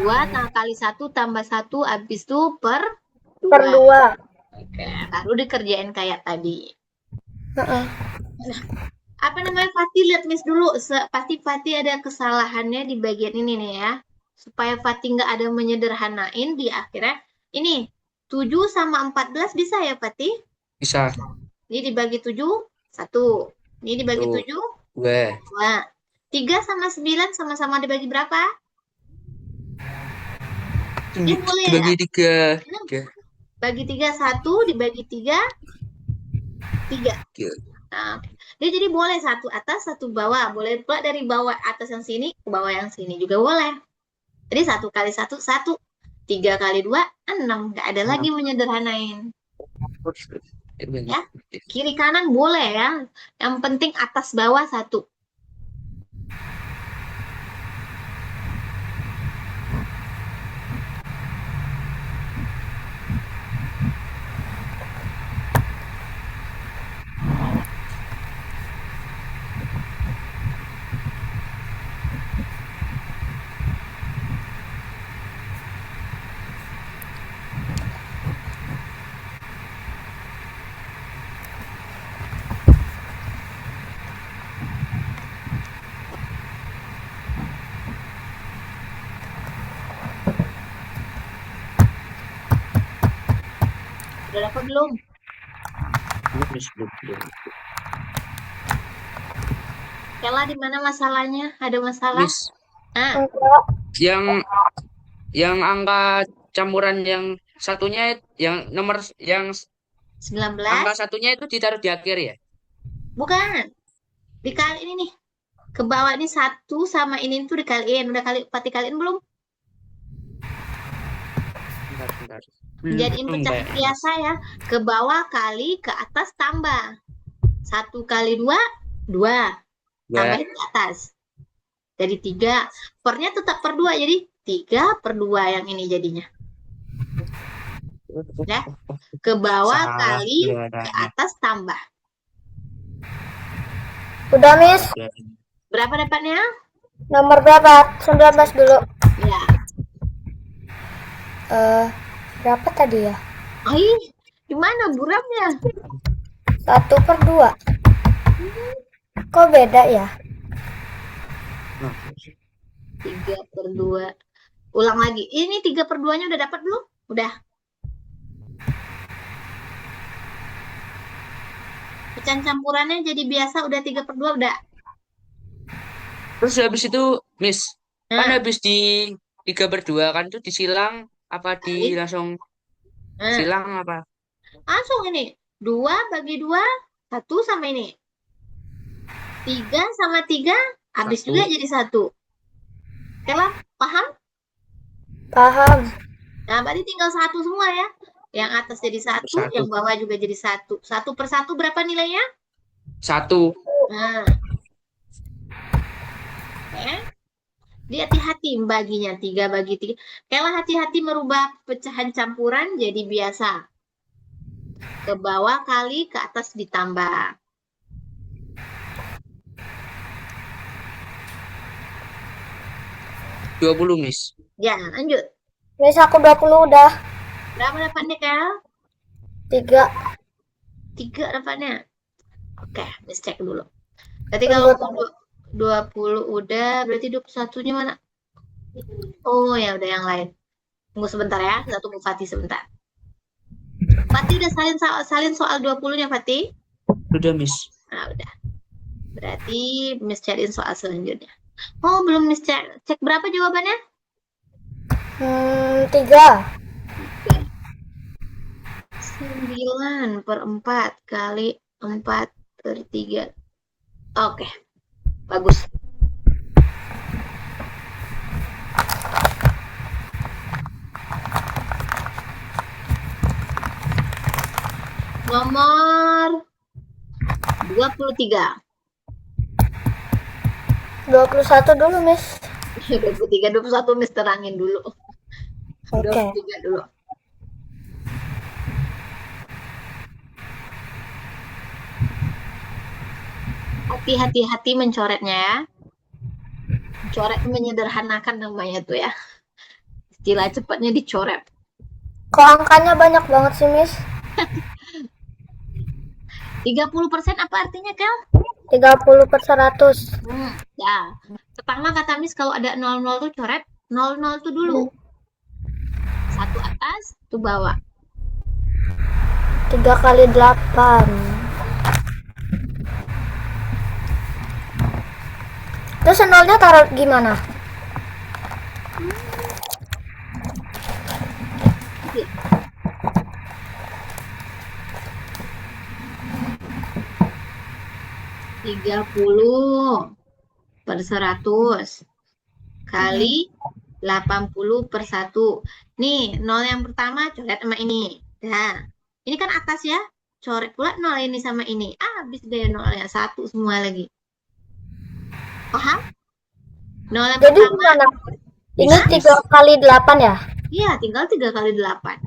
2 kali 1 tambah 1 habis itu per Per 2. 2. Oke, baru dikerjain kayak tadi. Heeh. Apa namanya, Fatih lihat Miss dulu. Pasti Fatih ada kesalahannya di bagian ini nih ya. Supaya Fatih nggak ada menyederhanain di akhirnya. Ini 7 sama 14 bisa ya Fatih? Bisa. Ini dibagi 7, 1. Ini dibagi Tuh. 7, Gue. 2. 3 sama 9 sama-sama dibagi berapa? Boleh ya? Dibagi 3. Bagi 3, 1. Dibagi 3, 3. Nah, dia jadi boleh 1 atas, 1 bawah. Boleh pula dari bawah atas yang sini ke bawah yang sini juga boleh. Jadi 1 kali 1, 1. 3 kali 2, 6. Nggak ada lagi menyederhanain. Ya, kiri kanan boleh ya. Yang penting atas bawah 1. Udah dapat belum? Kela di mana masalahnya? Ada masalah? Miss, Ah, Enggak. yang angka campuran yang satunya, yang nomor yang 19. angka satunya itu ditaruh di akhir ya? Bukan. Dikali ini nih. Ke bawah ini 1 sama ini tuh dikaliin. Udah Fatih kaliin belum? Bentar. Jadiin Belum pecahan kayaknya. biasa ya. Ke bawah kali, ke atas tambah. 1 kali 2, 2. Tambahin ke atas. Jadi 3. Pernya tetap per 2. Jadi 3/2 yang ini jadinya. Ya. Ke bawah Salah kali, ke jawabannya. atas tambah. Udah, Miss. Berapa dapatnya? Nomor berapa? 19 dulu. Ya. Berapa tadi ya? Gimana buramnya? 1/2. Kok beda ya? 3/2. Ulang lagi. Ini 3/2-nya udah dapat belum? Udah. Pecahan campurannya jadi biasa udah 3/2 udah. Terus habis itu, Miss, kan Nah, habis di 3/2 kan tuh disilang apa langsung nah, silang apa? langsung ini. 2 bagi 2, 1 sama ini. 3 sama 3, habis 1. juga jadi 1. Oke lah, paham? Paham. Nah, berarti tinggal 1 semua ya. Yang atas jadi 1, 1. yang bawah juga jadi 1. 1/1 berapa nilainya? 1. Nah, ya. Dia hati-hati baginya 3 bagi 3. Kalau hati-hati merubah pecahan campuran jadi biasa. Ke bawah kali, ke atas ditambah. 20, Miss. Ya, lanjut. Miss, aku 20 udah. Berapa dapatnya, Kel? 3. 3 dapatnya. Oke, Miss cek dulu. Berarti kalau Tunggu. 20 udah, berarti 21-nya mana? Oh, ya udah yang lain. Tunggu sebentar ya, kita tunggu Fatih sebentar. Fatih udah salin soal 20-nya, Fatih? Sudah, Miss. Nah, udah. Berarti Miss cariin soal selanjutnya. Oh, belum Miss cek berapa jawabannya? 3. 9/4 kali 4/3. Oke, bagus. Nomor 23. 21 dulu, Miss. 23, 21 Miss terangin dulu. Oke. 23 dulu. Hati-hati mencoretnya ya. Coret menyederhanakan namanya tuh ya. Istilah cepatnya dicoret. Kok angkanya banyak banget sih, Miss? 30% apa artinya, Kel? 30/100. Ya. Pertama kata Miss kalau ada 00 tuh coret 00 tuh dulu. Satu atas, tuh bawah. 3 kali 8. Terus nolnya taruh gimana? Tiga 30/100 kali 80/1. Nih, 0 yang pertama coret sama ini. Nah, ini kan atas ya. Coret pula 0 ini sama ini. Habis deh 0-nya. 1 semua lagi. Paham? 0 yang Jadi pertama. gimana? Ini Miss, 3 kali 8 ya? Iya, tinggal 3 kali 8.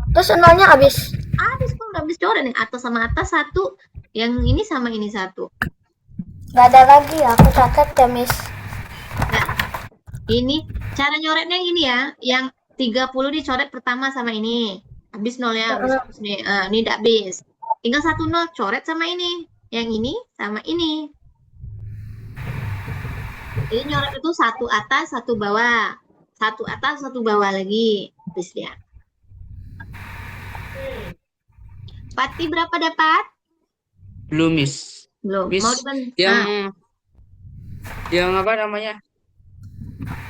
Terus nolnya habis. Habis kok udah habis coret nih. Atas sama atas 1. Yang ini sama ini 1. Gak ada lagi, aku catat ya, Miss. Nah, ini cara nyoretnya ini ya. Yang 30 dicoret pertama sama ini. Habis 0-nya. Habis nih. Ini udah habis. Tinggal 1 0 coret sama ini. Yang ini sama ini. Jadi nyoret itu 1 atas, 1 bawah. 1 atas, 1 bawah lagi. Habis dia. Pati berapa dapat? belum, Miss. Belum. Miss, Mau yang apa namanya?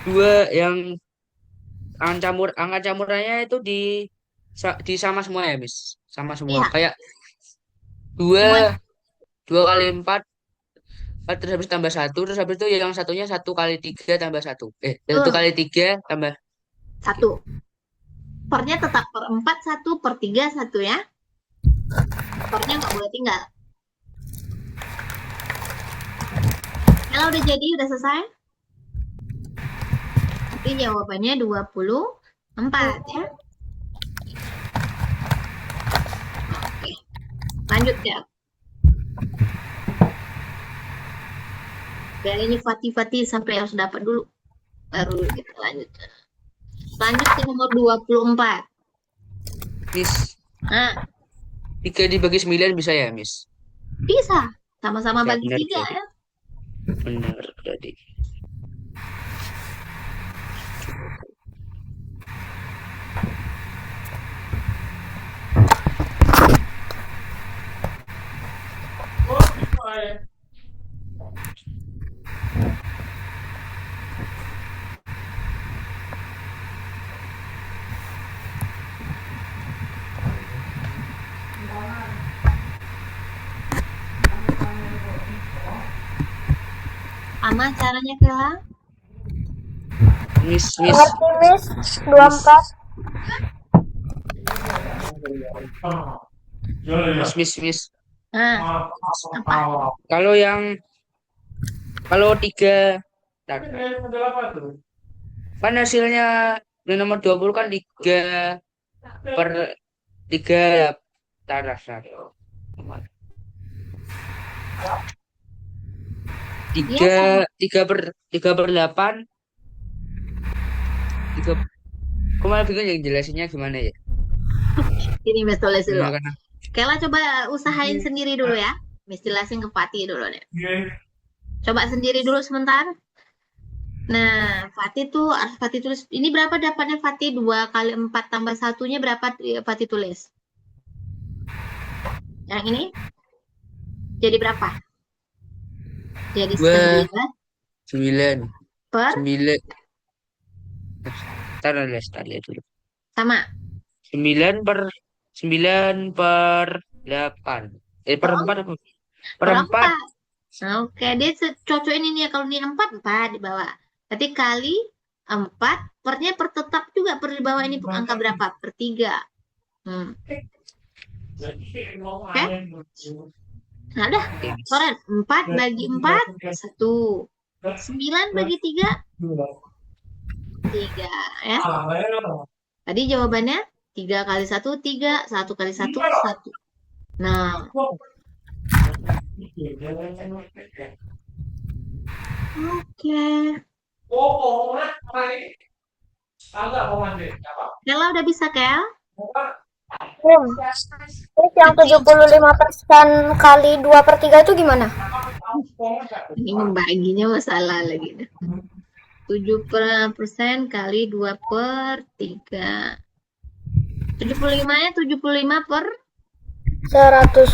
2 yang angka campurannya itu di sama semua ya, Miss. Sama semua. Iya. Kayak Semua. 2 kali 4 terus habis tambah 1, terus habis itu yang satunya 1 kali 3 tambah 1. 1 Tuh, kali 3 tambah 1. Pernya tetap per 4, 1, per 3, 1 ya. Pernya nggak boleh tinggal. Kalau udah jadi, udah selesai. Jadi jawabannya 24 ya. Oke. Lanjut ya. Biar ini Fatih sampai harus dapat dulu. Baru kita lanjut. Lanjut ke nomor 24. Miss. Nah, 3 dibagi 9 bisa ya, Miss? bisa. Sama-sama Ya, bagi benar 3 jadi. ya. Benar tadi. Sama caranya Kela. Miss. Ngerti, Miss? 24. Miss. Nah, apa? Kalau 3 kan hasilnya yang nomor 20 kan 3/3 tanah satu. Iya, sama. 3/8 ke aku malah bingung yang jelasinnya gimana ya. Ini Miss tulis dulu. Gimana kan? Kela coba usahain sendiri dulu ya. Miss jelasin ke Fatih dulu nih. Coba sendiri dulu sebentar. Nah, Fatih tulis. Ini berapa dapatnya Fatih? 2 kali 4 tambah 1-nya berapa Fatih tulis? Yang ini? Jadi berapa? Jadi Dua 9 per 9. Ntar lihat dulu. sama 9/8. Per per, 4 apa? Per per 4. 4. Oke, dia cocokin ini ya. Kalau ini 4 di bawah. Berarti kali 4, pernya per tetap juga per di bawah ini angka berapa? Per 3. Oke? Nah, udah. Coret 4 bagi 4, 1. 9 bagi 3, 3. Ya. Tadi jawabannya 3 kali 1, 3. 1 kali 1, 1. Nah, oke. Kela udah bisa, Kel? Belum. Terus yang 75% kali 2/3 itu gimana? Ini membaginya masalah lagi. 70% kali 2/3. 75-nya 75 per 100.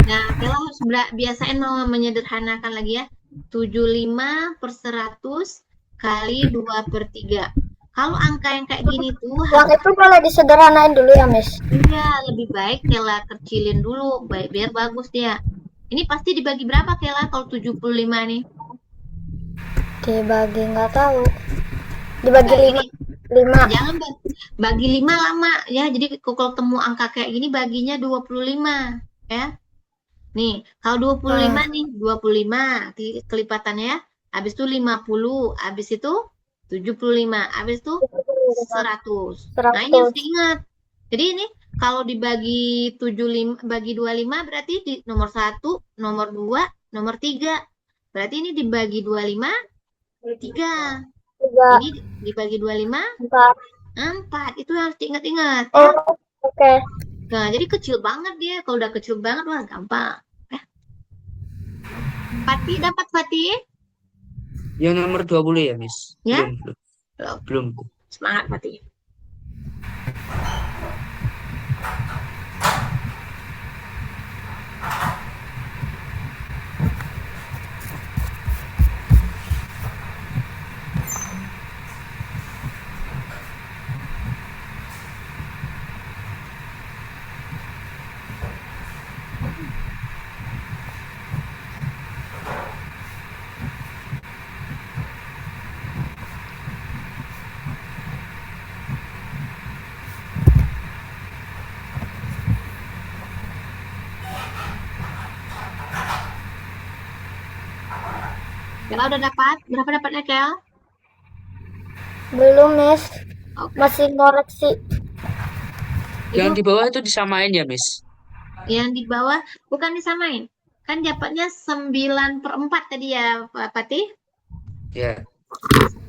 Nah, Kela harus biasain menyederhanakan lagi ya. 75/100 kali 2/3. Kalau angka yang kayak gini tuh Yang itu boleh disederhanain dulu ya, Miss? iya, lebih baik Kela kecilin dulu biar bagus dia. Ini pasti dibagi berapa Kela kalau 75 nih? Dibagi nggak tahu. Dibagi Nah, 5. ini jangan bagi 5 lama ya. Jadi kalau ketemu angka kayak gini baginya 25 ya. Nih, kalau 25 nih, 25 kelipatannya ya. Habis itu 50, habis itu 75, habis itu 100. Nah, ini harus diingat. Jadi ini kalau dibagi 75 bagi 25 berarti di nomor 1, nomor 2, nomor 3. Berarti ini dibagi 25 3. Ini dibagi 25 4. Itu harus diingat-ingat. Oh, oke. Nah, jadi kecil banget dia. Kalau udah kecil banget wah gampang. Fatih dapat Fatih? Yang nomor 20 ya, Miss? Ya? Belum. Semangat Fatih. Kela udah dapat? Berapa dapatnya Kel? Belum, Miss. Oke. Masih ngoreksi. Yang di bawah itu disamain ya, Miss? Yang di bawah bukan disamain. Kan dapatnya 9/4 tadi ya, Pak Fatih? Ya.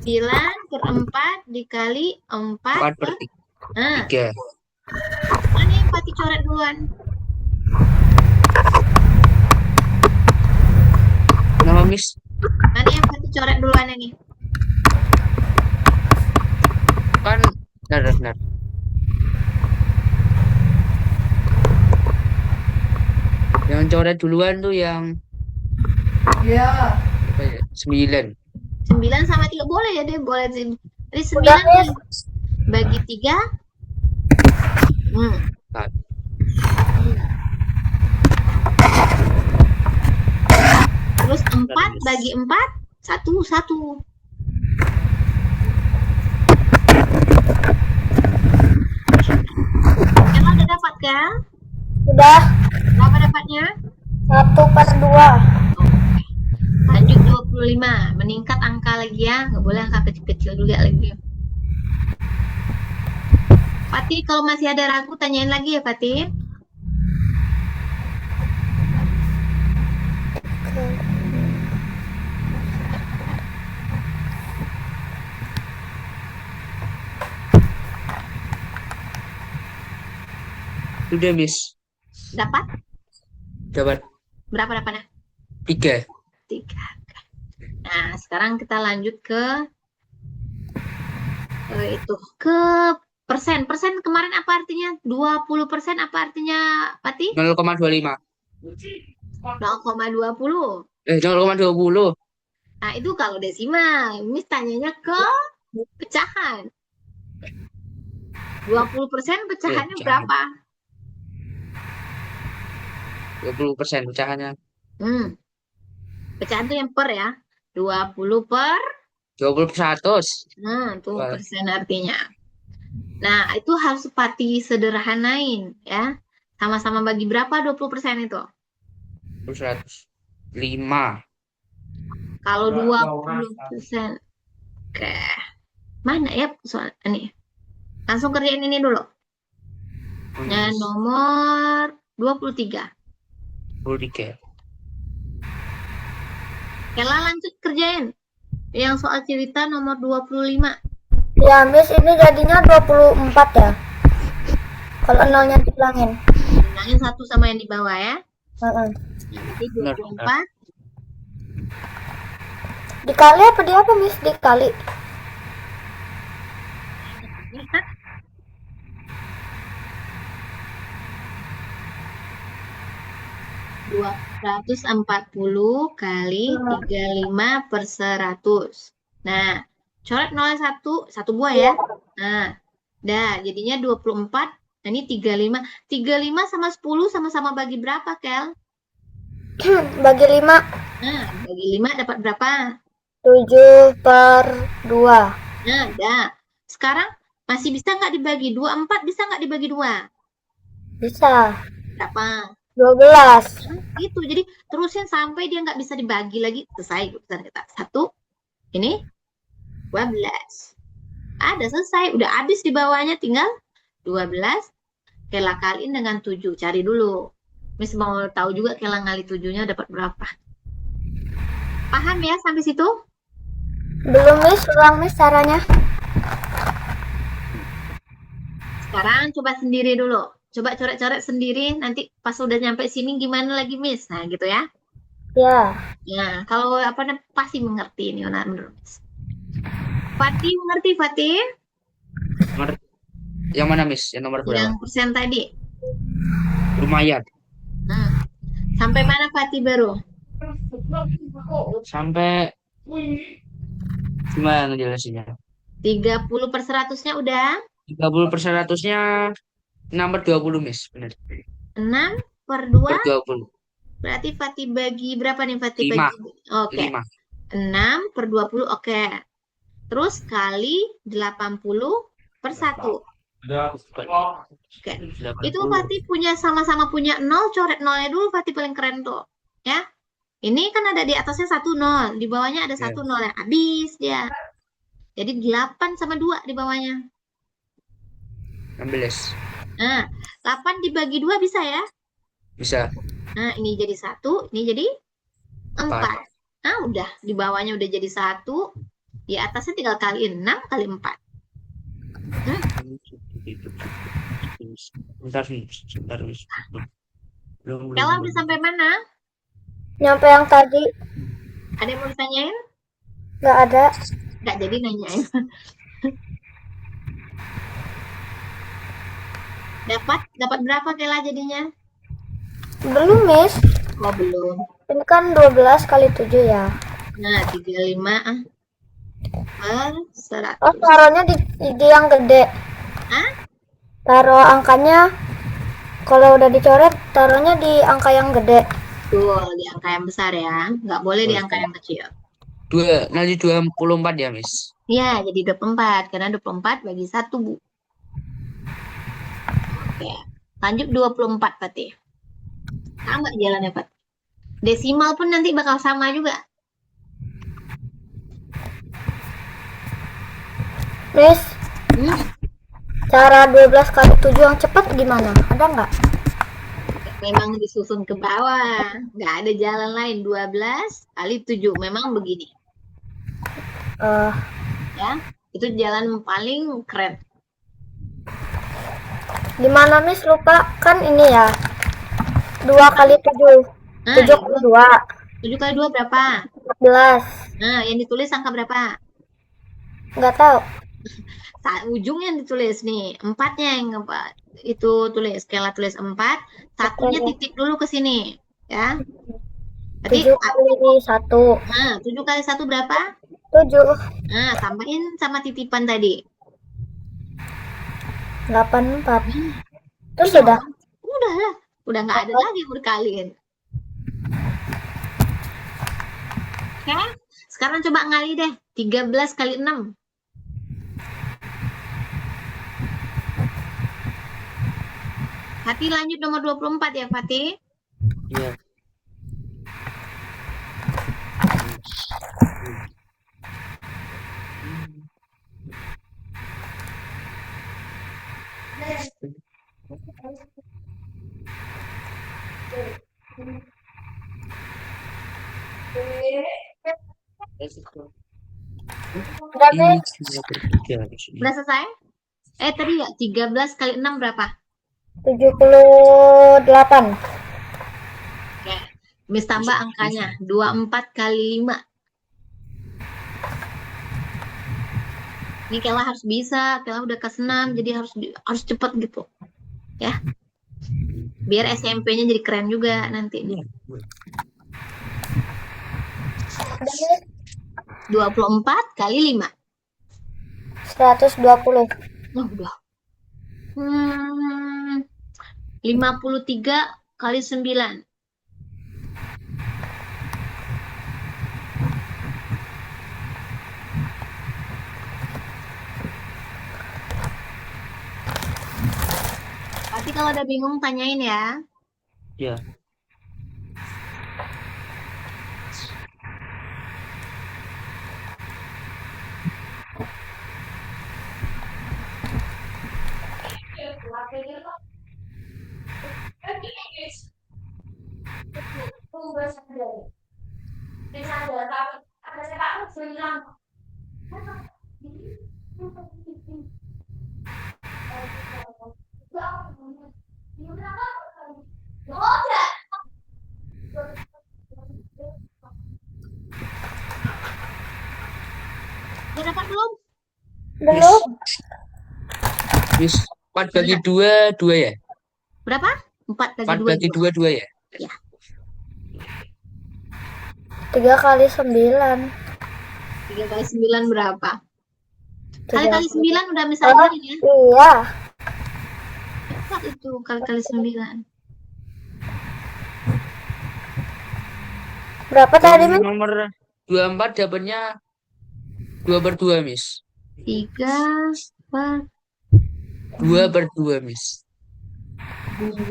9/4 dikali 4 per 3. Mana yang Fatih coret duluan? Nama Miss? Mana yang Fatih coret duluan ini? Kan benar. Yang coret duluan tuh yang Ya. 9. 9 sama 3 boleh ya deh, boleh sih. Jadi 9 bagi 3. Terus 4 bagi 4, 1. Kela udah dapat kan? Udah. Berapa dapatnya? 1/2. Lanjut 25. Meningkat angka lagi ya. Nggak boleh angka kecil-kecil juga lagi. Fatih, kalau masih ada ragu tanyain lagi ya Fatih. Sudah, Miss. Dapat Dapat berapa dapatnya? 3. 3. Nah, sekarang kita lanjut ke ke persen. Persen kemarin apa artinya? 20% apa artinya, Pati? 0,25. 0,20. 0,20. Nah, itu kalau desimal. Miss tanyanya ke pecahan. 20% pecahannya pecahan. berapa? 20% pecahannya. Pecahan tuh yang per ya. 20 per 20 per 100. tuh Wah, persen artinya. Nah, itu harus Pati sederhanain ya. Sama-sama bagi berapa 20% itu? 100. 5. Kalau 20%. Oke. Mana ya soal ini? Langsung kerjain ini dulu. Nah, nomor 23. 23. Kela lanjut kerjain. Yang soal cerita nomor 25. Ya, Miss, ini jadinya 24 ya. Kalau nolnya dihilangin. Hilangin satu sama yang di bawah ya. Jadi Benar, 24. Dikali apa di apa, Miss? Dikali. Lihat. Ratus 40 kali 35 per 100. Nah, coret 01, satu buah ya. Nah, dah jadinya 24. Nah, ini 35. 35 sama 10 sama-sama bagi berapa, Kel? Bagi 5. Nah, bagi 5 dapat berapa? 7 per 2. Nah, dah. Sekarang masih bisa nggak dibagi? 24 bisa nggak dibagi 2? Bisa. Berapa? 12. Gitu. Jadi terusin sampai dia nggak bisa dibagi lagi. Selesai urusan kita. 1. Ini 12. Ada selesai. Udah habis di bawahnya. Tinggal 12. Kela kaliin dengan 7. Cari dulu. Miss mau tahu juga Kela ngali 7-nya dapat berapa. Paham ya sampai situ? Belum, Miss. Ulang, Miss, caranya. Sekarang coba sendiri dulu. Coba coret-coret sendiri. Nanti pas udah nyampe sini gimana lagi, Miss? Nah, gitu ya. Ya. Nah, kalau apa pasti mengerti ini menurut Miss. Fatih mengerti, Fatih? Yang mana, Miss? Yang nomor berapa? Yang persen tadi. Lumayan. Sampai mana Fatih baru? Sampai gimana ngejelasinnya? 30 per 100-nya udah? 30 per 100-nya 6 per 20, Miss. Benar. 6 per 2? Per 20. Berarti Fatih bagi berapa nih Fatih 5. bagi? Oke. 5. 6 per 20, oke. Terus kali 80 per 1. Oke. Itu Fatih punya sama-sama punya 0, coret 0-nya dulu Fatih paling keren tuh. Ya. Ini kan ada di atasnya 1 0, di bawahnya ada 1 0 yang habis dia. Jadi 8 sama 2 di bawahnya. 16. Nah, 8 dibagi 2 bisa ya? Bisa. Nah, ini jadi 1, ini jadi 4. Nah, udah. Di bawahnya udah jadi 1. Di atasnya tinggal kaliin 6 kali 4. Bentar, Miss. Belum. Kela udah sampai mana? Nyampe yang tadi. Ada yang mau ditanyain? Nggak ada. Nggak jadi nanyain. Dapat berapa Kela jadinya? Belum, Miss. Oh, belum. Ini kan 12 kali 7 ya. Nah, 35 per 100. Oh, taruhnya di yang gede. Hah? Taruh angkanya, kalau udah dicoret, taruhnya di angka yang gede. Betul, di angka yang besar ya. Nggak boleh di angka yang kecil. Nanti 24 ya, Miss? Ya, jadi 24. Karena 24 bagi 1, Bu. Oke. Lanjut 24, Fatih. Sama jalannya, Pat. Desimal pun nanti bakal sama juga. Miss, cara 12 kali 7 yang cepat gimana? Ada nggak? Memang disusun ke bawah. Nggak ada jalan lain. 12 kali 7. Memang begini. Ya, itu jalan paling keren. Gimana Miss, lupa kan ini ya, 2 kali 7, Nah, 7 kali 2, 7 kali 2 berapa? 14. Nah, yang ditulis angka berapa? Nggak tahu. Ujung yang ditulis nih, 4-nya yang apa? Itu tulis, Kela tulis 4, satunya Oke. titip dulu ke sini, ya. Berarti 7 kali 1, 7 kali 1 berapa? 7, Nah, tambahin sama titipan tadi. 84. Terus Iya, sudah. udah lah. Udah nggak ada lagi yang berkaliin. Oke, sekarang coba ngali deh. 13 kali 6. Fatih lanjut nomor 24 ya, Fatih. Iya. Udah Ini Miss, 3/3. Udah selesai? Tadi ya, 13 kali 6 berapa? 78. Oke, Miss tambah angkanya. 24 kali 5. Ini Kela harus bisa. Kela udah kelas 6, jadi harus cepet gitu. Ya. Biar SMP-nya jadi keren juga nanti. 24 kali 5. 120. Oh, udah. 53 kali 9. Pasti kalau ada bingung tanyain ya. Ya. Udah dapat belum? Belum. Miss, 4 bagi 2, 2 ya? Berapa? 4 bagi 4 2. bagi 2, 2 ya? Ya. 3 kali 9. 3 kali 9 berapa? Tiga Kali 9 udah bisa ajarin ya. Iya. Cepat itu kali 9. Berapa tadi Miss? Nomor 24 dapatnya 2/2, Miss. 3 per 2/2, Miss. 2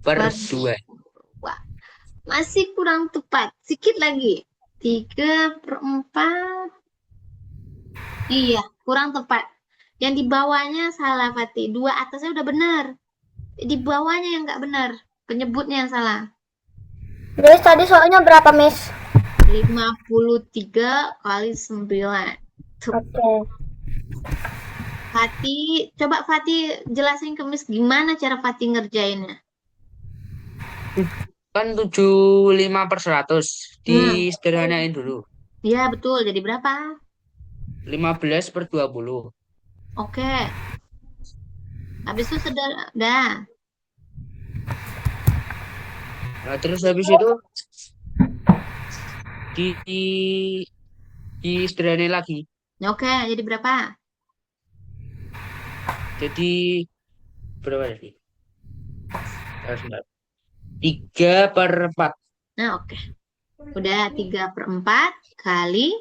Per per 2. 2. Masih kurang tepat. Sedikit lagi. 3/4. Iya, kurang tepat. Yang di bawahnya salah, Fatih. 2 atasnya udah benar. Di bawahnya yang nggak benar. Penyebutnya yang salah. Miss tadi soalnya berapa Miss? 53 kali 9. Oke. Fatih, coba Fatih jelasin ke Miss gimana cara Fatih ngerjainnya. Kan 75/100. Disederhanain dulu. Iya, betul. Jadi berapa? 15/20. Oke. Habis itu dah. Nah, terus habis itu di disederhanain lagi. Oke, jadi berapa? Jadi berapa tadi? 3/4. Nah, oke. Udah 3/4 kali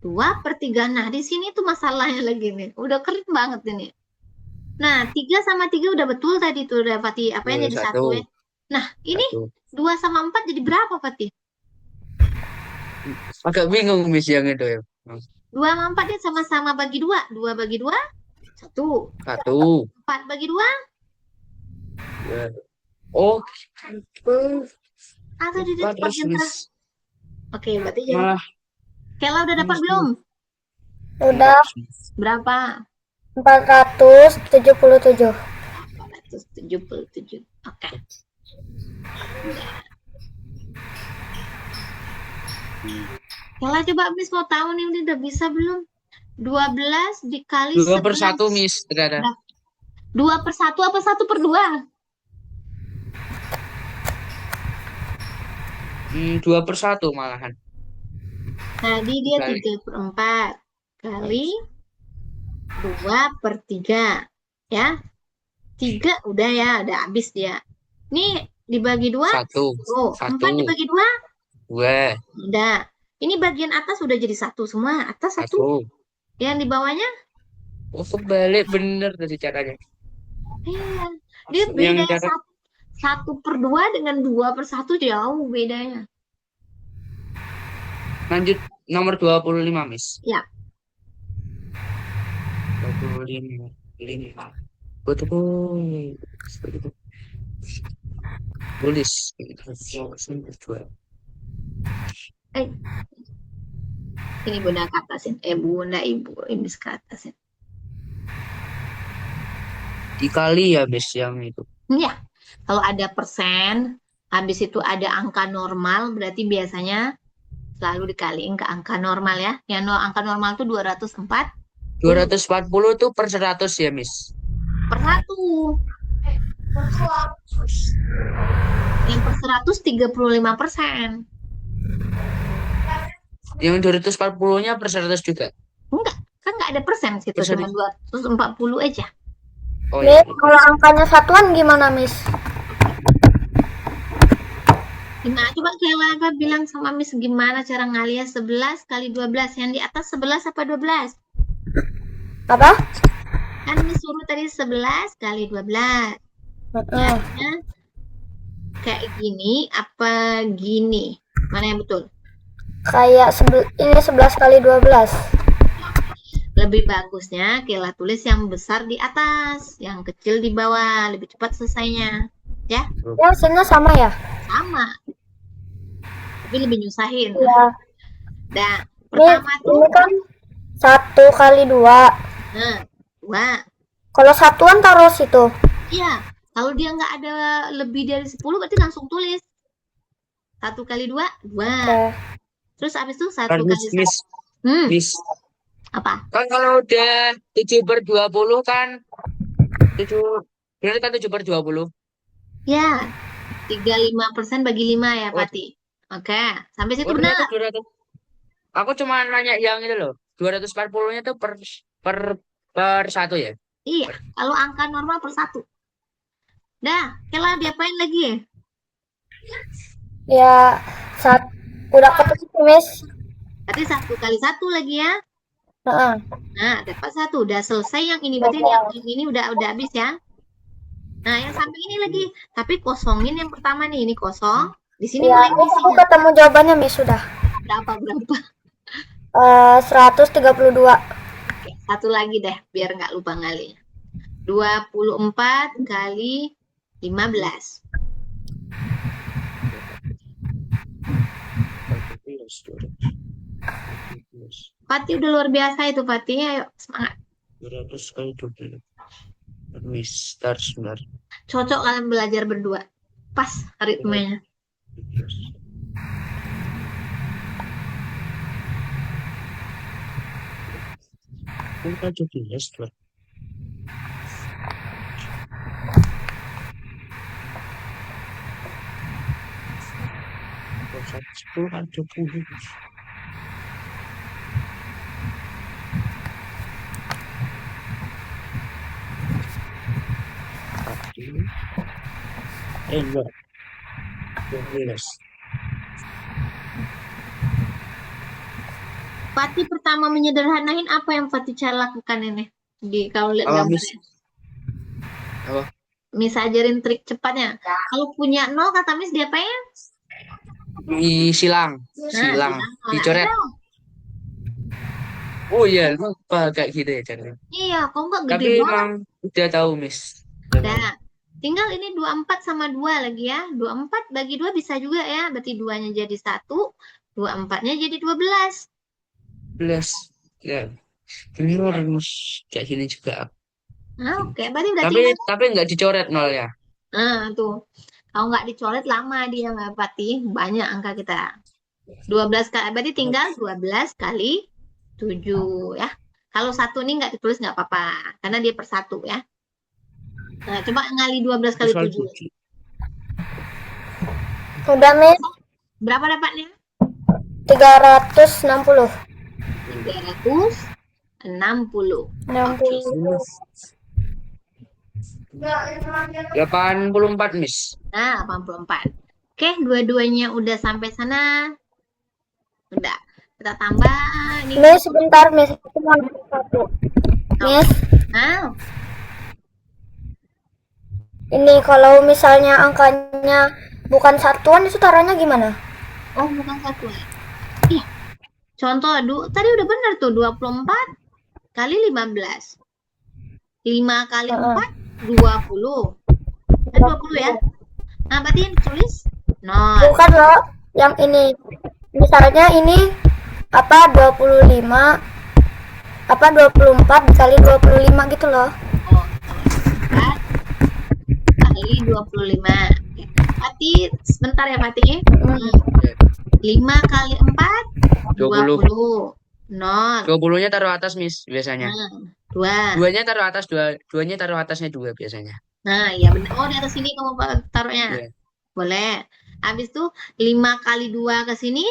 2/3. Nah, di sini tuh masalahnya lagi nih. Udah keren banget ini. Nah, 3 sama 3 udah betul tadi tuh, udah Fatih. Apa yang jadi 1 ya? Nah, ini 2 sama 4 jadi berapa, Fatih? Agak bingung Miss yang itu ya. 2 sama 4 dia sama-sama bagi 2. 2 bagi 2, 1. 1. 4 bagi 2. Oh, Atau di lupa terus Miss. Oke, berarti jadi Malah Kela udah dapat belum? Udah. Berapa? 477. 277. Oke. Kalau coba Miss mau tahu nih ini udah bisa belum? 12 dikali 2/1 11. Miss ternyata. 2/1 apa 1/2? 2/1 malahan. Tadi dia Dikali. 3/4 kali 2/3. Ya. 3 udah ya, udah habis dia. Ini dibagi 2. 1. Oh, 4 dibagi 2. 2. Udah. Ini bagian atas udah jadi 1 semua. Atas 1. 1. Yang di bawahnya? Oh, kebalik bener tadi caranya. Iya. Dia Yang beda ya. cara 1/2 dengan 2/1 jauh bedanya. lanjut nomor 25, Miss. Ya. 25. Betul. Tulis. Eh. Ini bunda ke atasin. Bunda ibu ini ke atasin. Dikali ya, Miss, yang itu. Ya. Kalau ada persen, habis itu ada angka normal, berarti biasanya selalu dikaliin ke angka normal ya. Yang angka normal itu 204. 240 itu per 100 ya, Miss. Per 1. Yang per 100 35%. Yang 240-nya per 100 juga. Enggak, kan nggak ada persen situ, Persen. cuma 240 aja. Oh Miss, iya. kalau angkanya satuan gimana, Miss? Gimana coba Kela bilang sama Miss gimana cara ngalias 11 kali 12. Yang di atas 11 apa 12? Apa? Kan Miss suruh tadi 11 kali 12. Heeh. Ya, kayak gini apa gini? Mana yang betul? Kayak ini 11 kali 12. Lebih bagusnya Kela tulis yang besar di atas, yang kecil di bawah, lebih cepat selesainya. Ya, Ya, hasilnya sama ya? sama. Tapi lebih nyusahin. Iya. Nah, Ini, pertama tuh, ini kan 1 kali 2. nah, 2. Kalau satuan taruh situ. Iya, kalau dia nggak ada lebih dari 10, berarti langsung tulis. 1 kali 2, 2. Oke. Terus abis itu 1 Kan, kali Miss, 1. Miss. Apa? Kan kalau udah 7/20 kan 7 berarti kan 7/20. Ya, 35% bagi 5 ya, Oh, Pati. Oke, sampai situ ternyata benar. 200. Aku cuma nanya yang itu loh. 240-nya tuh per 1 ya? Iya, kalau angka normal per 1. Dah, Kela diapain lagi ya? Ya, udah ketutup, Miss. Berarti 1 kali 1 lagi ya. Heeh. Nah, dapat 1. Udah selesai yang ini. Berarti yang ini udah habis ya. Nah, yang samping ini lagi. Tapi kosongin yang pertama nih. Ini kosong. Di sini Ya, mulai Miss, aku isinya. ketemu jawabannya, Miss, sudah. Berapa? 132. Oke, satu lagi deh. Biar nggak lupa ngalinya. 24 kali 15. Pati udah luar biasa itu, Pati. Ayo, semangat. 200 kali 20. Miss, start sebentar. Cocok kalian belajar berdua. Pas ritmenya. Kita 17 tuh. Sepuluh kan 20. Enggak. 12. Pati pertama menyederhanain apa yang Pati cara lakukan ini? Kalau lihat Oh, Miss. gambarnya. Apa? Miss ajarin trik cepatnya. Kalau punya 0 kata Miss diapain? Silang. Nah, Dicoret. ada. Oh iya, lupa kayak gitu ya caranya. Iya, kok nggak gede Tapi banget. emang udah tahu, Miss. Nah, tinggal ini 24 sama 2 lagi ya. 24 bagi 2 bisa juga ya. Berarti 2-nya jadi 1. 24-nya jadi 12. 12. Ya. Bener, Miss. Kayak gini juga. Nah, oke, berarti udah Tapi tinggal. tapi nggak dicoret nolnya. Nah, tuh. Kalau nggak dicoret lama dia nggak pati. Banyak angka kita. 12 kali, berarti tinggal 12 kali 7 ya. Kalau satu ini nggak ditulis nggak apa-apa. Karena dia per satu ya. Nah, coba ngali 12 Itu kali soal 7. biji. Udah, Miss. Berapa dapatnya? 360. 360. 60. 84 Miss. Nah, 84. Oke, dua-duanya udah sampai sana. Udah. Kita tambah nih. Miss, sebentar, Miss. Aku mau nanya satu. Miss, Nah, ini kalau misalnya angkanya bukan satuan, itu taruhnya gimana? oh bukan satuan. Iya. Contoh, tadi udah benar tuh 24 kali 15. 5 kali Heeh. 4, 20. Kan 20 ya. Nah, berarti yang ditulis 0. Bukan loh, yang ini. Misalnya ini apa 25 apa 24 dikali 25 gitu loh. Oh, 4 kali 25. Oke. Pati, sebentar ya Pati. Mm. 5 kali 4, 20. 20. 0. 20-nya taruh atas Miss biasanya. Nah, 2. Duanya taruh atas duanya taruh atasnya 2 biasanya. Nah, iya benar. Oh, di atas sini kamu taruhnya. Iya. Boleh. Habis itu 5 kali 2 ke sini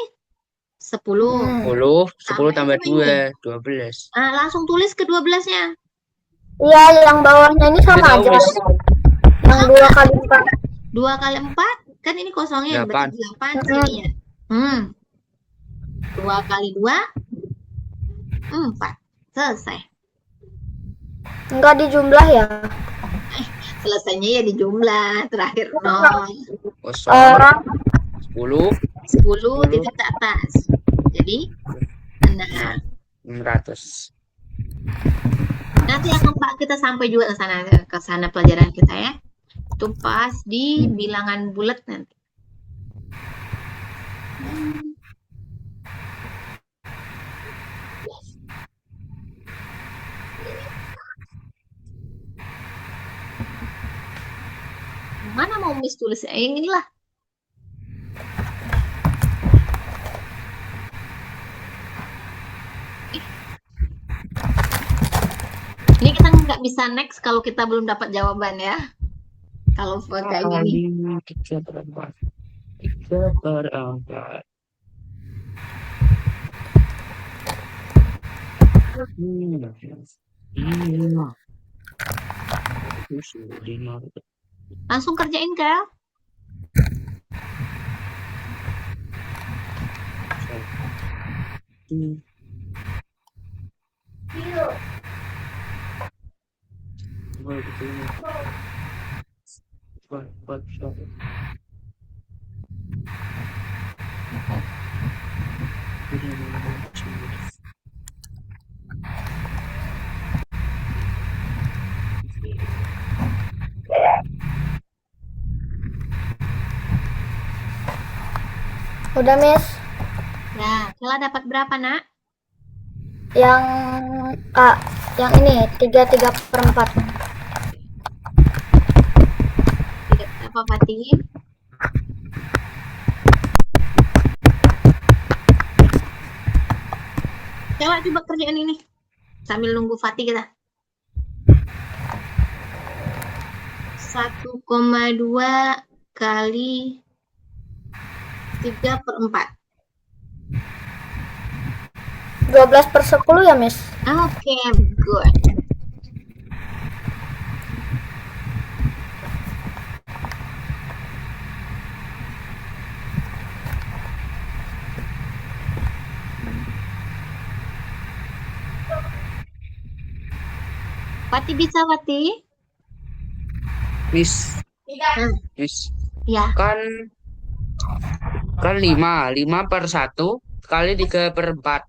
10. 10 Sampai tambah sama ini. 2 12. Nah, langsung tulis ke 12-nya. Iya, yang bawahnya ini Udah sama tahu aja. Miss. Yang 2 kali 4. 2 kali 4, kan ini kosongnya, 8. berarti 8 sininya. 2 kali 2, 4. Selesai. Enggak dijumlah ya. Selesainya ya di jumlah. Terakhir 0. Kosong 10 10 titik ke atas. Jadi 6. 600. Nanti akan Pak kita sampai juga ke sana pelajaran kita ya. Itu pas di bilangan bulat nanti. Mana mau Miss tulis? Inilah. Ini kita nggak bisa next kalau kita belum dapat jawaban ya. Kalau kayak gini. 3/4. 3/4. Iya. Langsung kerjain Kel. Udah, Miss. Nah, Kela dapat berapa nak? Yang yang ini 3/4. Tidak apa Pati? Kela coba kerjaan ini sambil nunggu Fatih kita. 1,2 kali 3/4. 12/10 ya, Miss. Oke, good. Pati bisa Pati? Miss, Hmm, Miss. ya. Kan 5/1 kali 3/4.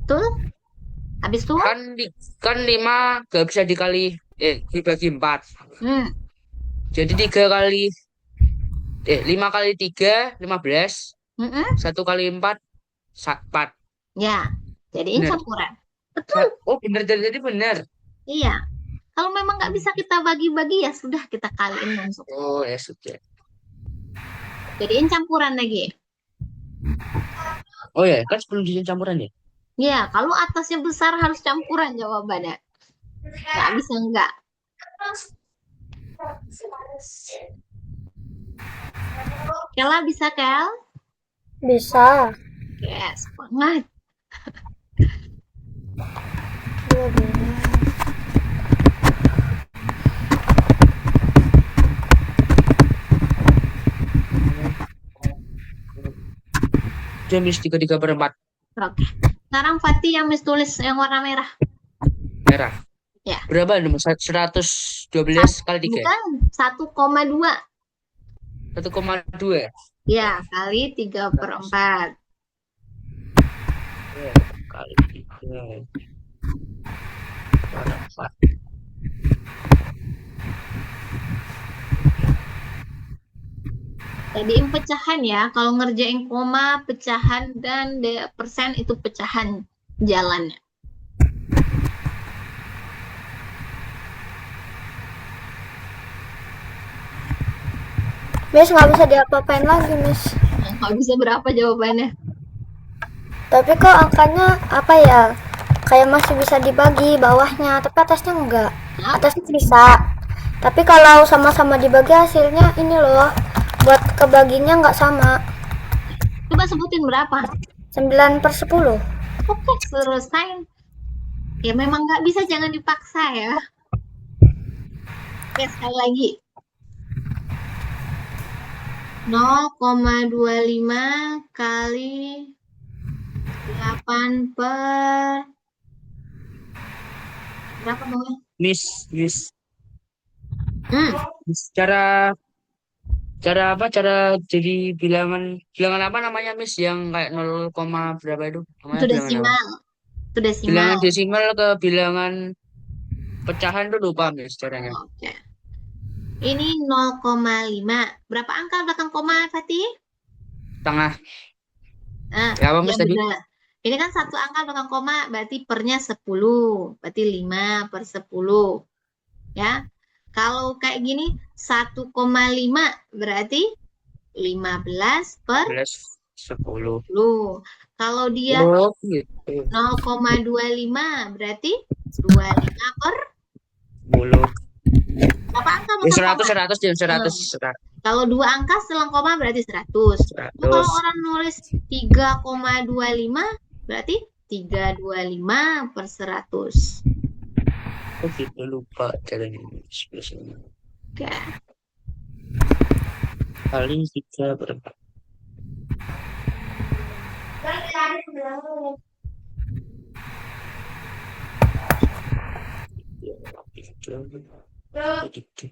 Betul? Habis itu? Kan 5 gak bisa dibagi 4. Hmm. Jadi 5 kali 3 15. Mm-mm. 1 kali 4 4. Ya, jadiin Bener. campuran. Betul. Oh bener, jadi bener. Iya. Kalau memang nggak bisa kita bagi-bagi ya sudah kita kaliin langsung. Oh, ya sudah. Jadiin campuran lagi. Oh ya, kan sebelum dijadiin campuran ya? Ya, kalau atasnya besar harus campuran jawabannya. Nggak bisa enggak. Kela bisa, Kel? Bisa. Yes, semangat. 12. Dia Miss 3/4 Oke. Sekarang Fatih yang Miss tulis yang warna merah. merah. Ya. Berapa nomor 112 kali 3? Bukan, 1,2. 1,2 ya? Ya, kali 3/4. Ya, kali 3. Jadiin pecahan ya. Kalau ngerjain koma, pecahan, dan persen itu pecahan jalannya. Miss nggak bisa diapa-apain lagi, Miss. Nggak bisa berapa jawabannya. Tapi kok angkanya apa ya? Kayak masih bisa dibagi bawahnya, tapi atasnya enggak. Atasnya bisa. Tapi kalau sama-sama dibagi hasilnya ini loh. Buat kebaginya nggak sama. Coba sebutin berapa. 9/10. Oke, selesai. Ya memang nggak bisa, jangan dipaksa ya. Oke, sekali lagi. 0,25 kali 8 per berapa bang? Miss. Hmm, Miss, cara apa? Cara jadi bilangan apa namanya, Miss? Yang kayak 0, berapa itu? Namanya itu bilangan apa? desimal. Itu desimal. Bilangan desimal ke bilangan pecahan tuh lupa, Miss, caranya. Oke. Ini 0,5. Berapa angka belakang koma, Fatih? Tengah. Nah, Ya, apa, Miss, ya tadi? benar. Ini kan satu angka belakang koma, berarti pernya 10. Berarti 5/10. Ya. Kalau kayak gini, 1,5 berarti 15/10. 10. Kalau dia Oh, gitu. 0,25 berarti 25/10. 10. Berapa angka Ya, belakang 100 koma? 100. Kalau 2 angka setelah koma berarti 100. Kalau 100. orang nulis 3,25 berarti 325/100. Oh, gitu, lupa caranya, Miss, biasanya. Oke. Kali 3/4. Gitu.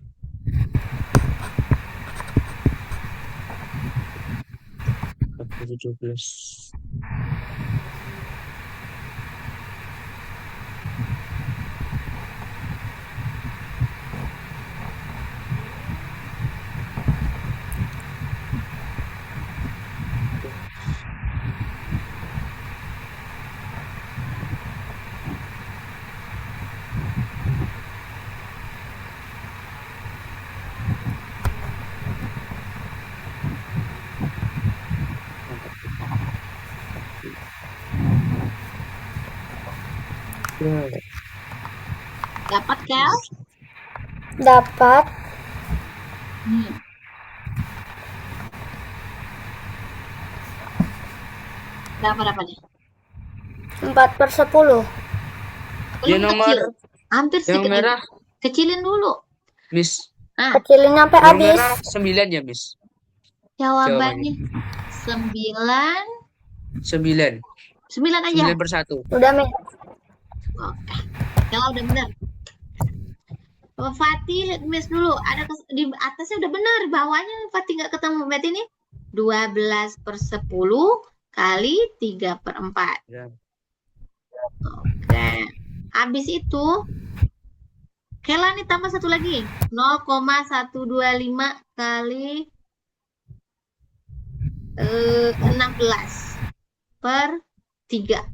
17. Dapat, Kel? Dapat. Berapa nih? 4/10. Ya, Belum nomor kecil. Hampir yang sedikit. merah, Kecilin dulu. Miss. Kecilin sampai Yang habis. merah 9 ya, Miss. Jawabannya 9. 9. 9 aja. 9/1. Udah, Miss. Oke. Kalau udah benar. Fatih, lihat Miss dulu. Ada di atasnya udah benar, bawahnya Fatih nggak ketemu. Berarti ini 12/10 kali 3/4. Ya. Oke. Habis itu, Kela nih tambah satu lagi. 0,125 kali 16/3.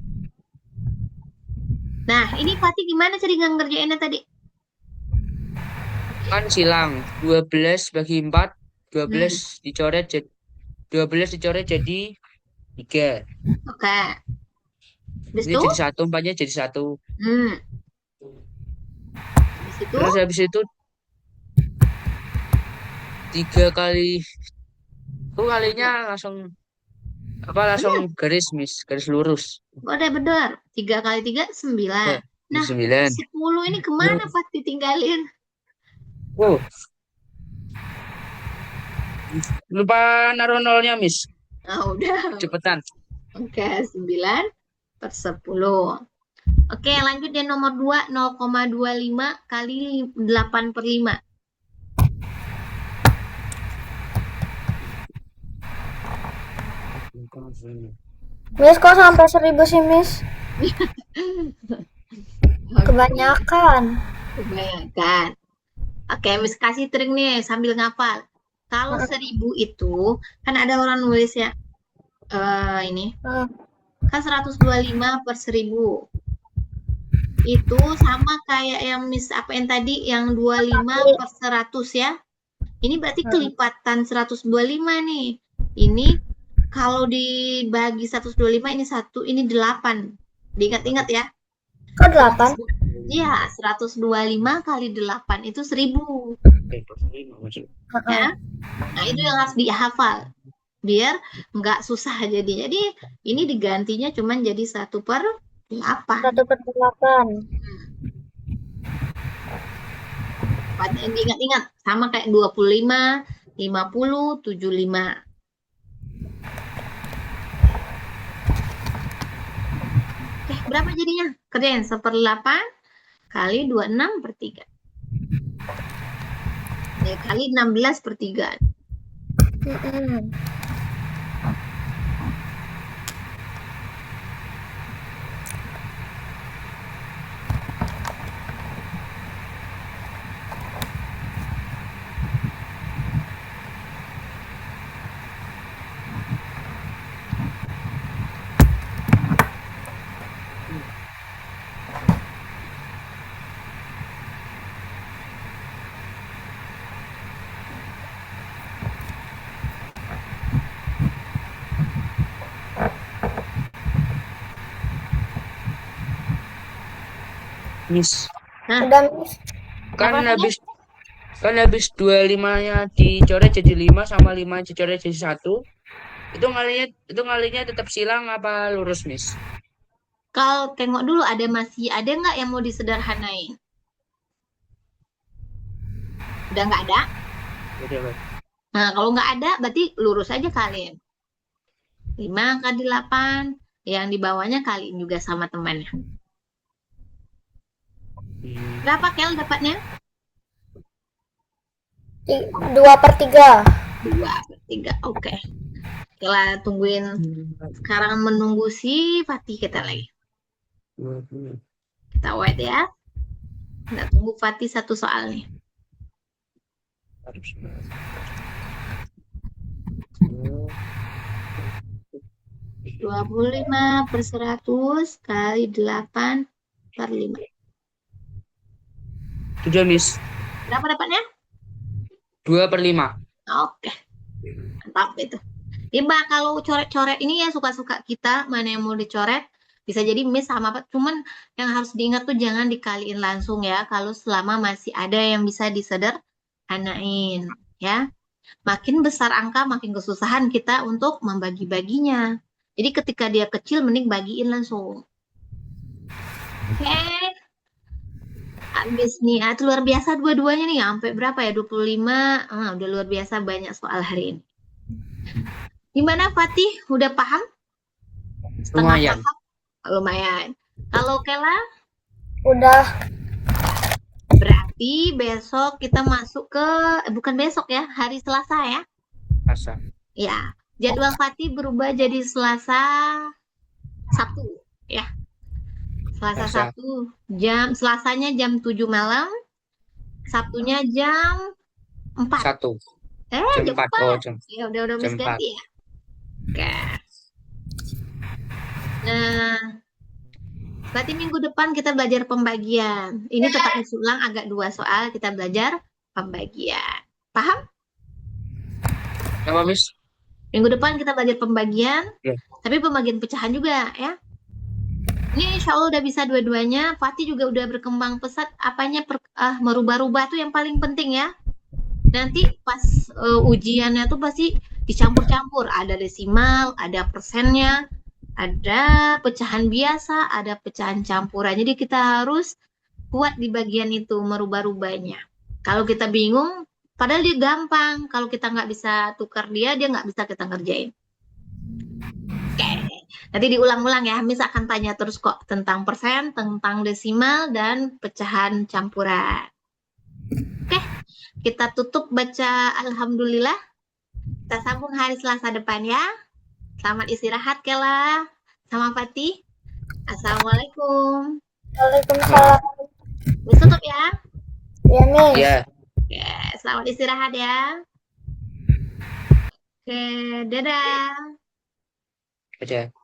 Nah, ini Fatih gimana cara ngerjainnya tadi? Kan silang 12 bagi 4, 12 Hmm, dicoret jadi 12 dicoret jadi 3. oke. Habis Ini itu, jadi 1, 4-nya jadi 1. hmm, habis itu, Terus habis itu 3 kali itu kalinya langsung apa langsung benar, garis Miss, garis lurus. udah benar. 3 kali 3, 9. Ya, Nah, 9. 10 ini kemana Pak ditinggalin? Oh, lupa naruh nolnya Miss. Nah, udah. Cepetan. Oke, 9 per 10. Oke, lanjut yang nomor 2, 0,25 kali 8 per 5. Miss, kok sampai 1000 sih, Miss? Kebanyakan. Kebanyakan. Oke, Miss kasih trik nih sambil ngapal. Kalau 1000 itu, kan ada orang nulis ya, ini, Hmm. kan 125 per 1000. Itu sama kayak yang Miss apa yang tadi, yang 25 per 100 ya. Ini berarti kelipatan 125 nih. Ini kalau dibagi 125, ini 1, ini 8. Diingat-ingat ya. Kok 8? Iya, 125 kali 8 itu 1000. Ya. Nah, itu yang harus dihafal. Biar nggak susah jadi. Jadi, ini digantinya cuman jadi 1 per 8. 1 per 8. Diingat-ingat. Sama kayak 25, 50, 75. Oke, berapa jadinya? Kerjain 1/8 kali 26 per 3. Ya, kali 16 per 3. Miss, Udah, Miss. kan Berapa habis kan habis 25-nya dicoret jadi 5 sama 5 dicoret jadi 1. Itu ngalinya tetap silang apa lurus, Miss? Kalau tengok dulu masih ada nggak yang mau disederhanain? Udah nggak ada? Udah, Pak. Nah, kalau nggak ada, berarti lurus aja kalian. 5 kali 8, yang di bawahnya kaliin juga sama temannya. Berapa Kel dapatnya? 2 per 3. 2 per 3, oke. Kita tungguin, sekarang menunggu si Fatih kita lagi. Kita wait ya. Kita tunggu Fatih satu soal nih. 25 per 100 kali 8 per 5. Sudah, Miss. Berapa dapatnya? 2 per 5. Oke, mantap itu. Imba kalau coret-coret ini ya suka-suka kita, mana yang mau dicoret, bisa jadi miss sama apa. Cuman yang harus diingat tuh jangan dikaliin langsung ya, kalau selama masih ada yang bisa disederhanain ya. Makin besar angka, makin kesusahan kita untuk membagi-baginya. Jadi ketika dia kecil, mending bagiin langsung. Oke. Habis nih, itu luar biasa dua-duanya nih. Sampai berapa ya? 25. Udah luar biasa banyak soal hari ini. Gimana Fatih? Udah paham? Setengah Lumayan. paham? Lumayan. Kalau Kela, Udah. berarti besok kita masuk ke, bukan besok ya, hari Selasa ya. Masa. Ya, jadwal Fatih berubah jadi Selasa Sabtu ya. Selasa Selasa. Sabtu, Selasanya jam 7 malam, Sabtunya jam 4. 1. Jam Jam 4. 4. Oh, jam Ya udah jam Miss ganti ya. Oke. Nah, berarti minggu depan kita belajar pembagian. Ini tetap usulang agak 2 soal kita belajar pembagian. Paham? Apa, Miss? Minggu depan kita belajar pembagian, Ya. tapi pembagian pecahan juga ya. Ini insya Allah udah bisa dua-duanya. Fatih juga udah berkembang pesat. Apanya merubah-rubah tuh yang paling penting ya. Nanti pas ujiannya tuh pasti dicampur-campur. Ada desimal, ada persennya, ada pecahan biasa, ada pecahan campuran. Jadi kita harus kuat di bagian itu merubah-rubahnya. Kalau kita bingung, padahal dia gampang. Kalau kita nggak bisa tukar dia nggak bisa kita ngerjain. Oke, nanti diulang-ulang ya. Miss akan tanya terus kok tentang persen, tentang desimal, dan pecahan campuran. Oke, kita tutup baca Alhamdulillah. Kita sambung hari Selasa depan ya. Selamat istirahat, Kela. Sama Fatih. Assalamualaikum. Waalaikumsalam. Miss tutup ya. Ya, Miss. Ya. Oke, selamat istirahat ya. Oke, dadah. Aja.